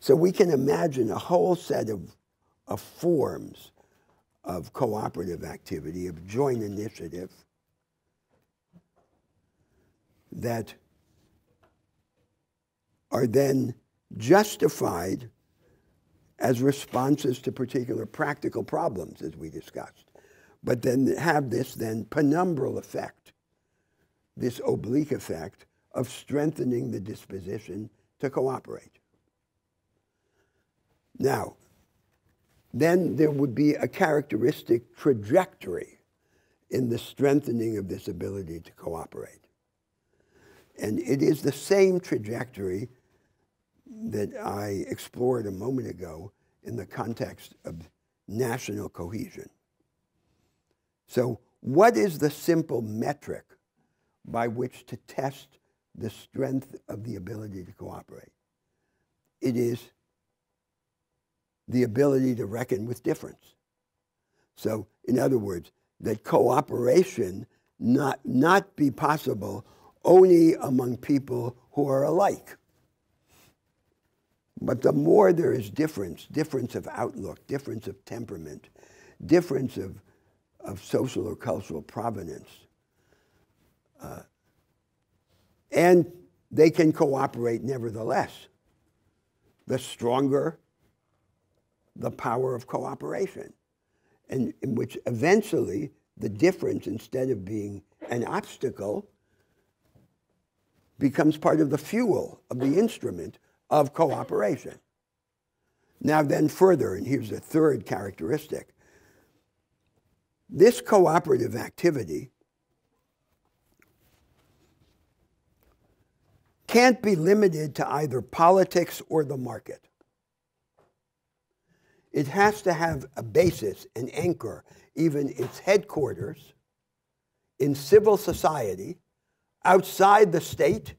So we can imagine a whole set of forms of cooperative activity, of joint initiative, that are then justified as responses to particular practical problems, as we discussed, but then have this then penumbral effect, this oblique effect of strengthening the disposition to cooperate. Now, then there would be a characteristic trajectory in the strengthening of this ability to cooperate. And it is the same trajectory that I explored a moment ago in the context of national cohesion. So what is the simple metric by which to test the strength of the ability to cooperate? It is the ability to reckon with difference. So, in other words, that cooperation not be possible only among people who are alike. But the more there is difference of outlook, difference of temperament, difference of social or cultural provenance, and they can cooperate nevertheless, the stronger the power of cooperation, and in which eventually the difference, instead of being an obstacle, becomes part of the fuel, of the instrument of cooperation. Now then further, and here's a third characteristic, this cooperative activity can't be limited to either politics or the market. It has to have a basis, an anchor, even its headquarters in civil society, outside the state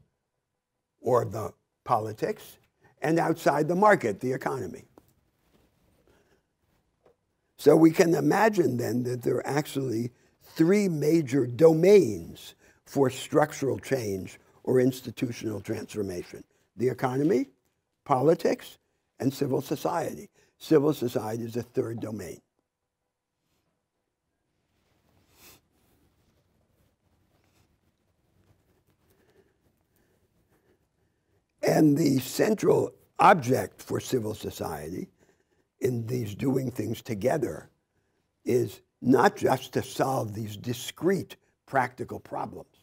or the politics, and outside the market, the economy. So we can imagine then that there are actually three major domains for structural change or institutional transformation: the economy, politics, and civil society. Civil society is a third domain. And the central object for civil society in these doing things together is not just to solve these discrete practical problems,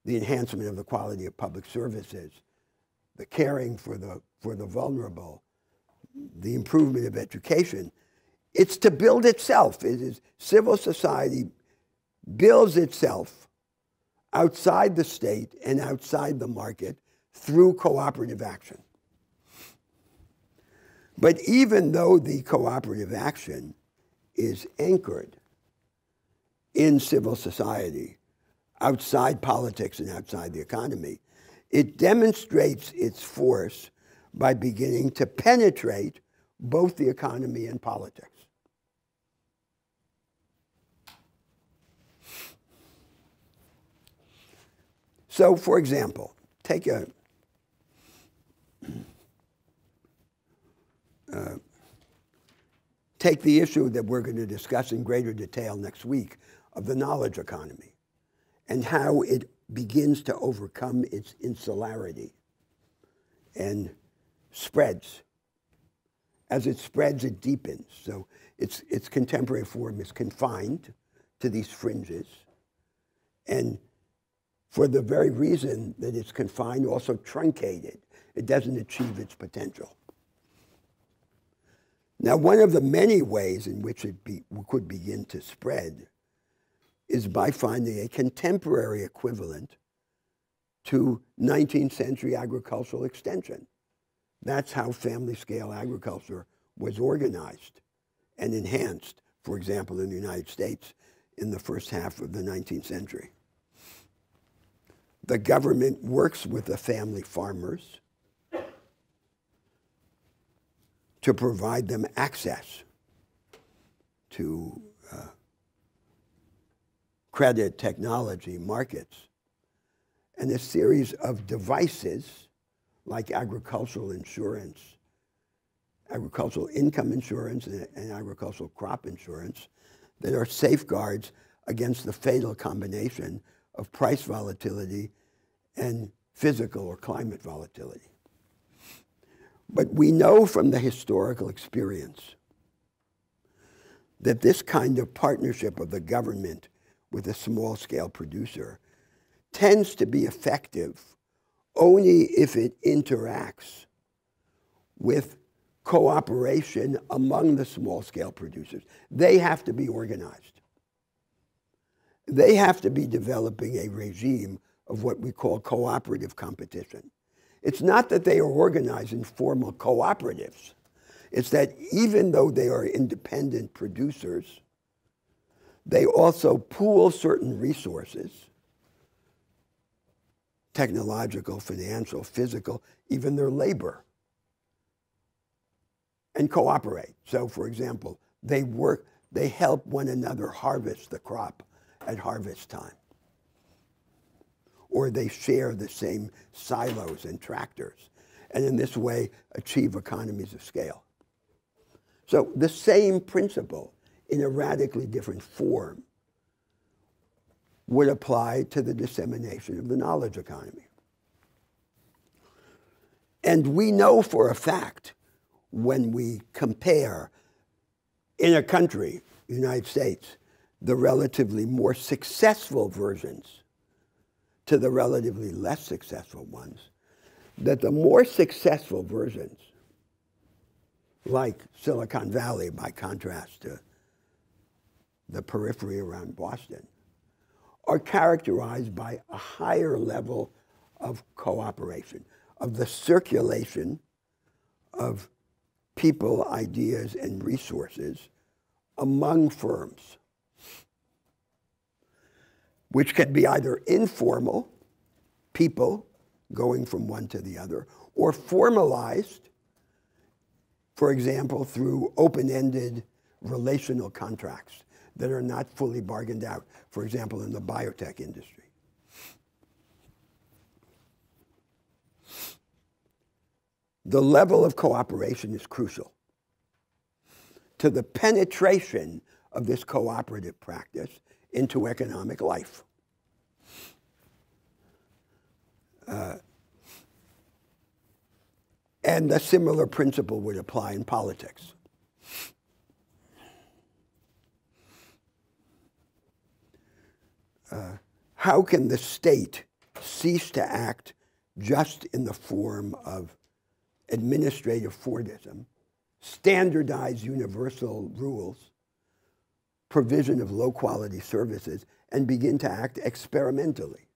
the enhancement of the quality of public services, the caring for the vulnerable, the improvement of education. It's to build itself. It is civil society builds itself outside the state and outside the market through cooperative action. But even though the cooperative action is anchored in civil society, outside politics and outside the economy, it demonstrates its force by beginning to penetrate both the economy and politics. So, for example, take a Take the issue that we're going to discuss in greater detail next week of the knowledge economy and how it begins to overcome its insularity and spreads. As it spreads, it deepens. So its contemporary form is confined to these fringes. And for the very reason that it's confined, also truncated. It doesn't achieve its potential. Now, one of the many ways in which it could begin to spread is by finding a contemporary equivalent to 19th century agricultural extension. That's how family-scale agriculture was organized and enhanced, for example, in the United States in the first half of the 19th century. The government works with the family farmers to provide them access to credit, technology, markets, and a series of devices like agricultural insurance, agricultural income insurance, and agricultural crop insurance that are safeguards against the fatal combination of price volatility and physical or climate volatility. But we know from the historical experience that this kind of partnership of the government with a small-scale producer tends to be effective only if it interacts with cooperation among the small-scale producers. They have to be organized. They have to be developing a regime of what we call cooperative competition. It's not that they are organized in formal cooperatives. It's that even though they are independent producers, they also pool certain resources, technological, financial, physical, even their labor, and cooperate. So, for example, they help one another harvest the crop at harvest time. Or they share the same silos and tractors, and in this way achieve economies of scale. So the same principle in a radically different form would apply to the dissemination of the knowledge economy. And we know for a fact when we compare in a country, the United States, the relatively more successful versions to the relatively less successful ones, that the more successful versions, like Silicon Valley by contrast to the periphery around Boston, are characterized by a higher level of cooperation, of the circulation of people, ideas, and resources among firms, which can be either informal, people going from one to the other, or formalized, for example, through open-ended relational contracts that are not fully bargained out, for example, in the biotech industry. The level of cooperation is crucial to the penetration of this cooperative practice into economic life. And a similar principle would apply in politics. How can the state cease to act just in the form of administrative Fordism, standardized universal rules, provision of low-quality services, and begin to act experimentally?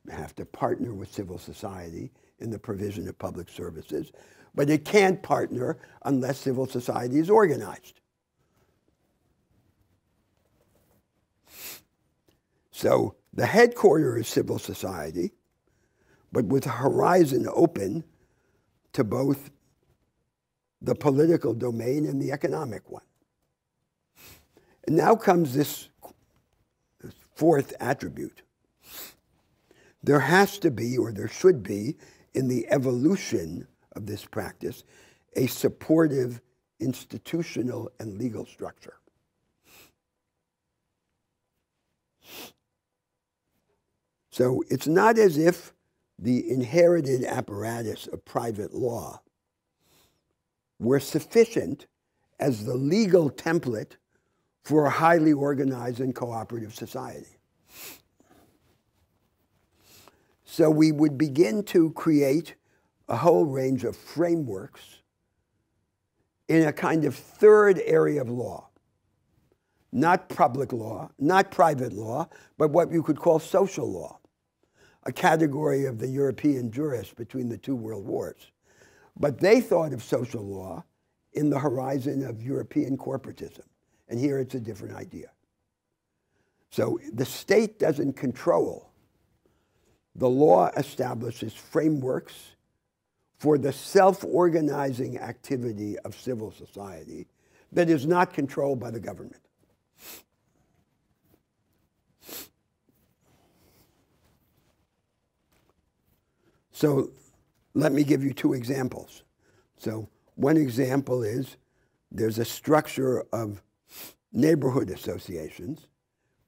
You have to partner with civil society in the provision of public services, but it can't partner unless civil society is organized. So the headquarters is civil society, but with a horizon open to both the political domain and the economic one. And now comes this fourth attribute. There has to be, or there should be, in the evolution of this practice, a supportive institutional and legal structure. So it's not as if the inherited apparatus of private law were sufficient as the legal template for a highly organized and cooperative society. So we would begin to create a whole range of frameworks in a kind of third area of law. Not public law, not private law, but what you could call social law, a category of the European jurists between the two world wars. But they thought of social law in the horizon of European corporatism. And here it's a different idea. So the state doesn't control. The law establishes frameworks for the self-organizing activity of civil society that is not controlled by the government. So let me give you two examples. So one example is there's a structure of neighborhood associations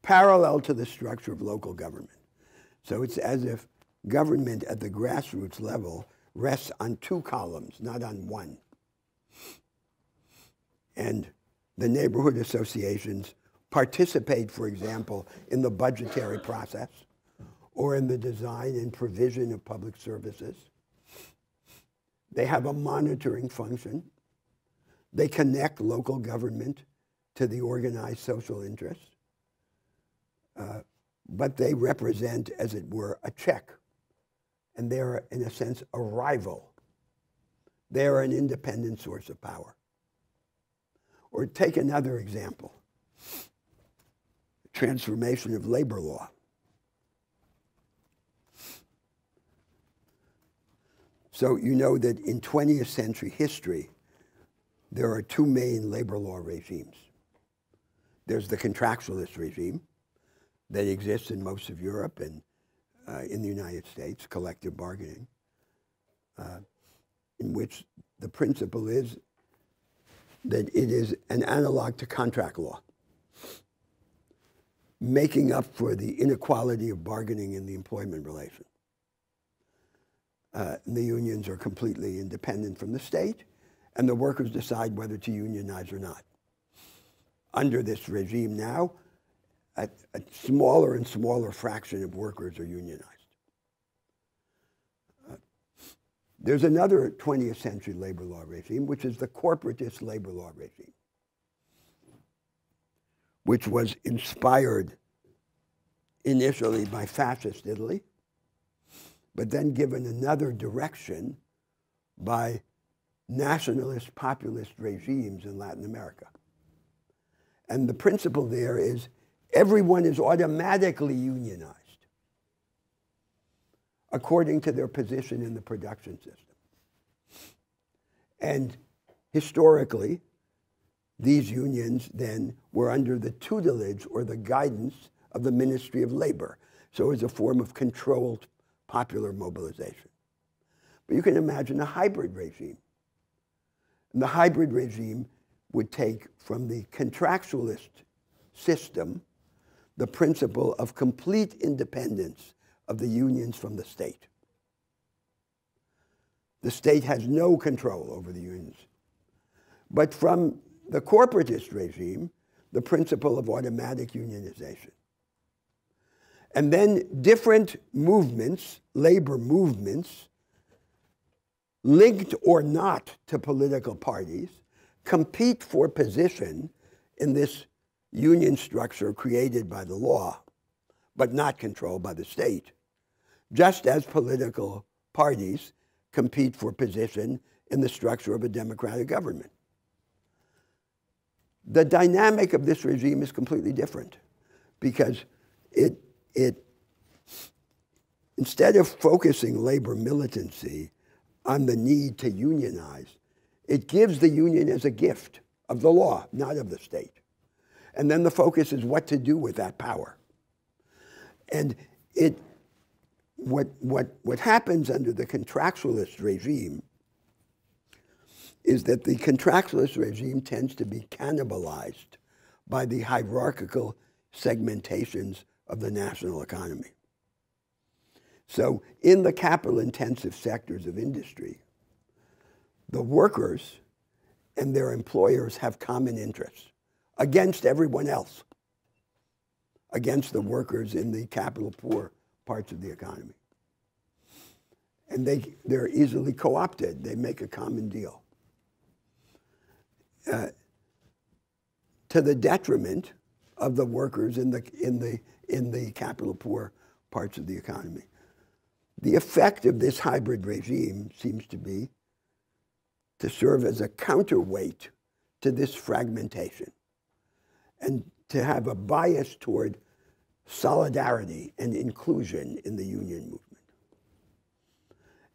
parallel to the structure of local government. So it's as if government at the grassroots level rests on two columns, not on one. And the neighborhood associations participate, for example, in the budgetary process or in the design and provision of public services. They have a monitoring function. They connect local government to the organized social interest. But they represent, as it were, a check. And they're, in a sense, a rival. They're an independent source of power. Or take another example, transformation of labor law. So you know that in 20th century history, there are two main labor law regimes. There's the contractualist regime that exists in most of Europe and in the United States, collective bargaining, in which the principle is that it is an analog to contract law, making up for the inequality of bargaining in the employment relation. The unions are completely independent from the state, and the workers decide whether to unionize or not. Under this regime now, a smaller and smaller fraction of workers are unionized. There's another 20th century labor law regime, which is the corporatist labor law regime, which was inspired initially by fascist Italy, but then given another direction by nationalist populist regimes in Latin America. And the principle there is everyone is automatically unionized according to their position in the production system. And historically, these unions then were under the tutelage or the guidance of the Ministry of Labor. So it's a form of controlled popular mobilization. But you can imagine a hybrid regime. And the hybrid regime would take from the contractualist system the principle of complete independence of the unions from the state. The state has no control over the unions. But from the corporatist regime, the principle of automatic unionization. And then different movements, labor movements, linked or not to political parties, compete for position in this union structure created by the law, but not controlled by the state, just as political parties compete for position in the structure of a democratic government. The dynamic of this regime is completely different because it instead of focusing labor militancy on the need to unionize, it gives the union as a gift of the law, not of the state. And then the focus is what to do with that power. And what happens under the contractualist regime is that the contractualist regime tends to be cannibalized by the hierarchical segmentations of the national economy. So in the capital-intensive sectors of industry, the workers and their employers have common interests against everyone else, against the workers in the capital-poor parts of the economy. And they're easily co-opted. They make a common deal. To the detriment of the workers in the capital-poor parts of the economy. The effect of this hybrid regime seems to be to serve as a counterweight to this fragmentation and to have a bias toward solidarity and inclusion in the union movement.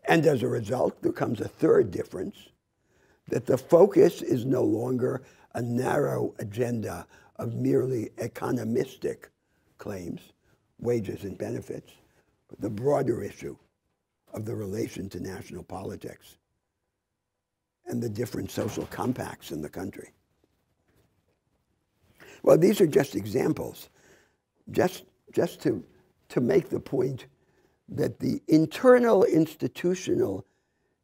And as a result, there comes a third difference, that the focus is no longer a narrow agenda of merely economistic claims, wages and benefits, but the broader issue of the relation to national politics and the different social compacts in the country. Well, these are just examples, just to make the point that the internal institutional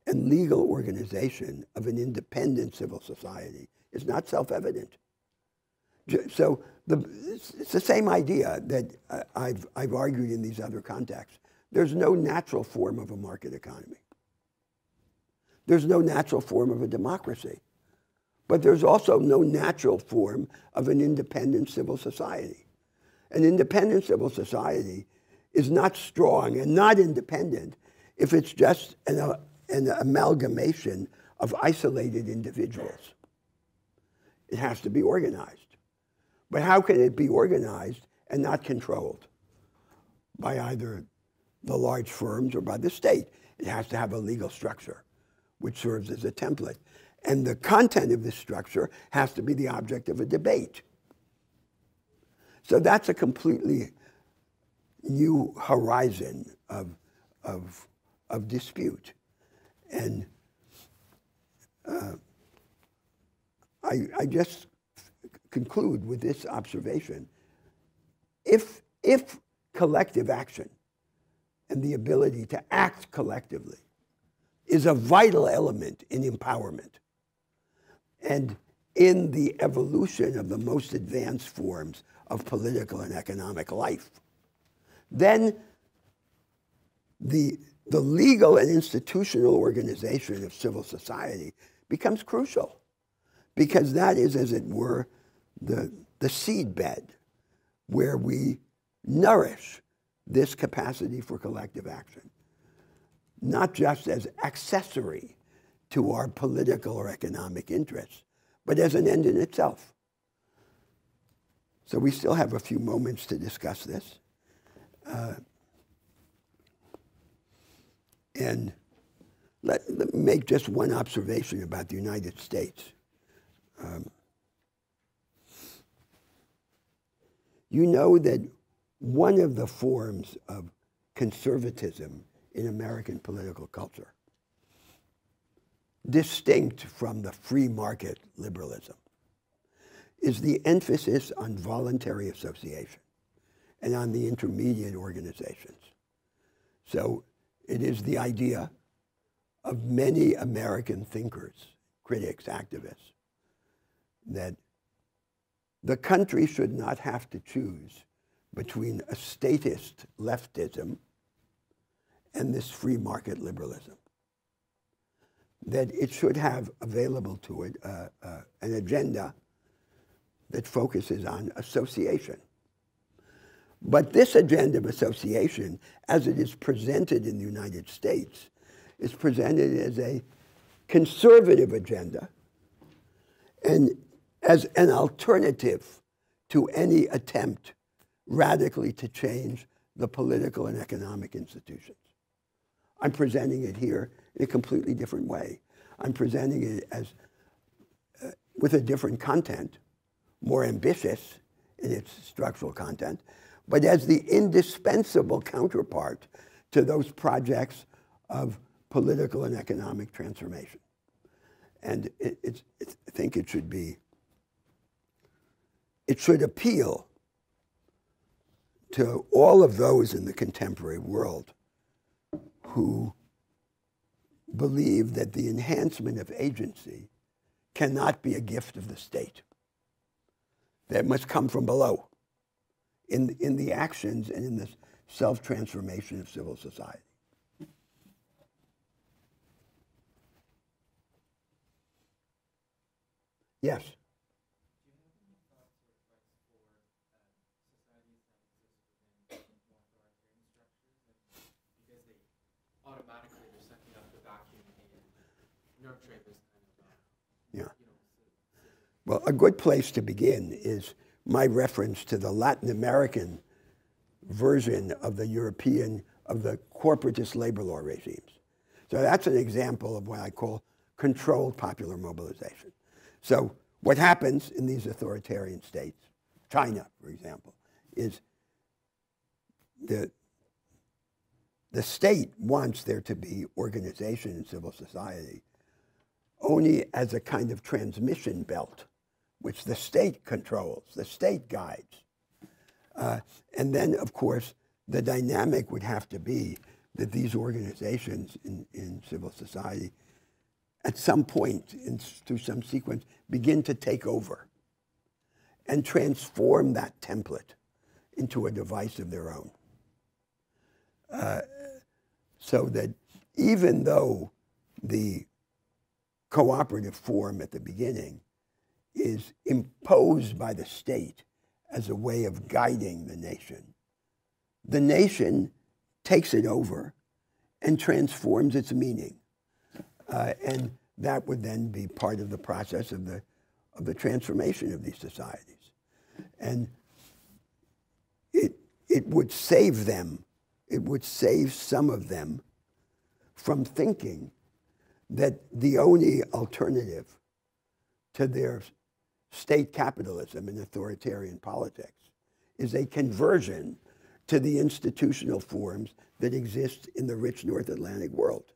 and legal organization of an independent civil society is not self-evident. So it's the same idea that I've argued in these other contexts. There's no natural form of a market economy. There's no natural form of a democracy. But there's also no natural form of an independent civil society. An independent civil society is not strong and not independent if it's just an amalgamation of isolated individuals. It has to be organized. But how can it be organized and not controlled by either the large firms or by the state? It has to have a legal structure, which serves as a template. And the content of this structure has to be the object of a debate. So that's a completely new horizon of dispute. And I just conclude with this observation. If collective action and the ability to act collectively is a vital element in empowerment and in the evolution of the most advanced forms of political and economic life, then the legal and institutional organization of civil society becomes crucial, because that is, as it were, the seedbed where we nourish this capacity for collective action, not just as accessory to our political or economic interests, but as an end in itself. So we still have a few moments to discuss this. And let me make just one observation about the United States. You know that one of the forms of conservatism in American political culture, distinct from the free market liberalism, is the emphasis on voluntary association and on the intermediate organizations. So it is the idea of many American thinkers, critics, activists, that the country should not have to choose between a statist leftism and this free market liberalism. That it should have available to it an agenda that focuses on association. But this agenda of association, as it is presented in the United States, is presented as a conservative agenda and as an alternative to any attempt radically to change the political and economic institutions. I'm presenting it here in a completely different way. I'm presenting it as with a different content, more ambitious in its structural content, but as the indispensable counterpart to those projects of political and economic transformation. And I think it should appeal to all of those in the contemporary world who believe that the enhancement of agency cannot be a gift of the state. That must come from below, in the actions and in the self-transformation of civil society. Yes. Automatically they're sucking up the vacuum and nurturing this kind of, Yeah. you know, Well, a good place to begin is my reference to the Latin American version of the European, of the corporatist labor law regimes. So that's an example of what I call controlled popular mobilization. So what happens in these authoritarian states, China, for example, is the state wants there to be organization in civil society only as a kind of transmission belt, which the state controls, the state guides. And then, of course, the dynamic would have to be that these organizations in civil society, at some point, through some sequence, begin to take over and transform that template into a device of their own. So that even though the cooperative form at the beginning is imposed by the state as a way of guiding the nation takes it over and transforms its meaning. And that would then be part of the process of the transformation of these societies. And it would save them, it would save some of them from thinking that the only alternative to their state capitalism and authoritarian politics is a conversion to the institutional forms that exist in the rich North Atlantic world.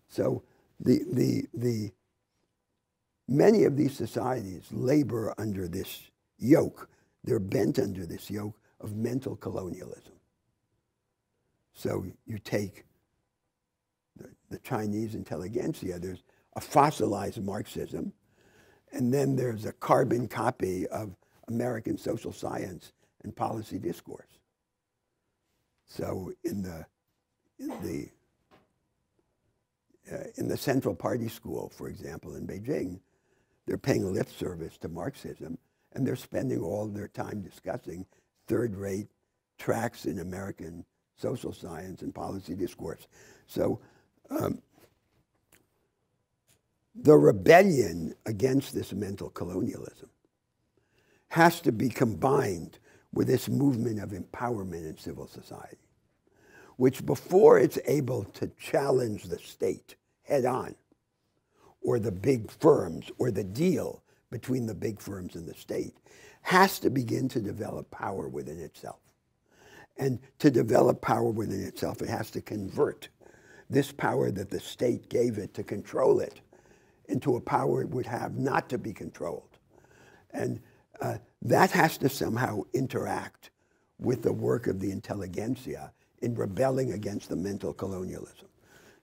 So many of these societies labor under this yoke. They're bent under this yoke of mental colonialism. So you take the Chinese intelligentsia, there's a fossilized Marxism, and then there's a carbon copy of American social science and policy discourse. So in the Central Party School, for example, in Beijing, they're paying lip service to Marxism, and they're spending all their time discussing third-rate tracks in American social science and policy discourse. So the rebellion against this mental colonialism has to be combined with this movement of empowerment in civil society, which before it's able to challenge the state head on, or the big firms, or the deal between the big firms and the state, has to begin to develop power within itself. And to develop power within itself, it has to convert this power that the state gave it to control it into a power it would have not to be controlled. And that has to somehow interact with the work of the intelligentsia in rebelling against the mental colonialism.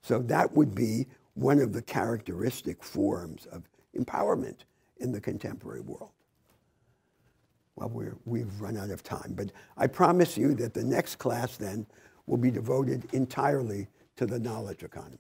So that would be one of the characteristic forms of empowerment in the contemporary world. Well, we've run out of time, but I promise you that the next class then will be devoted entirely to the knowledge economy.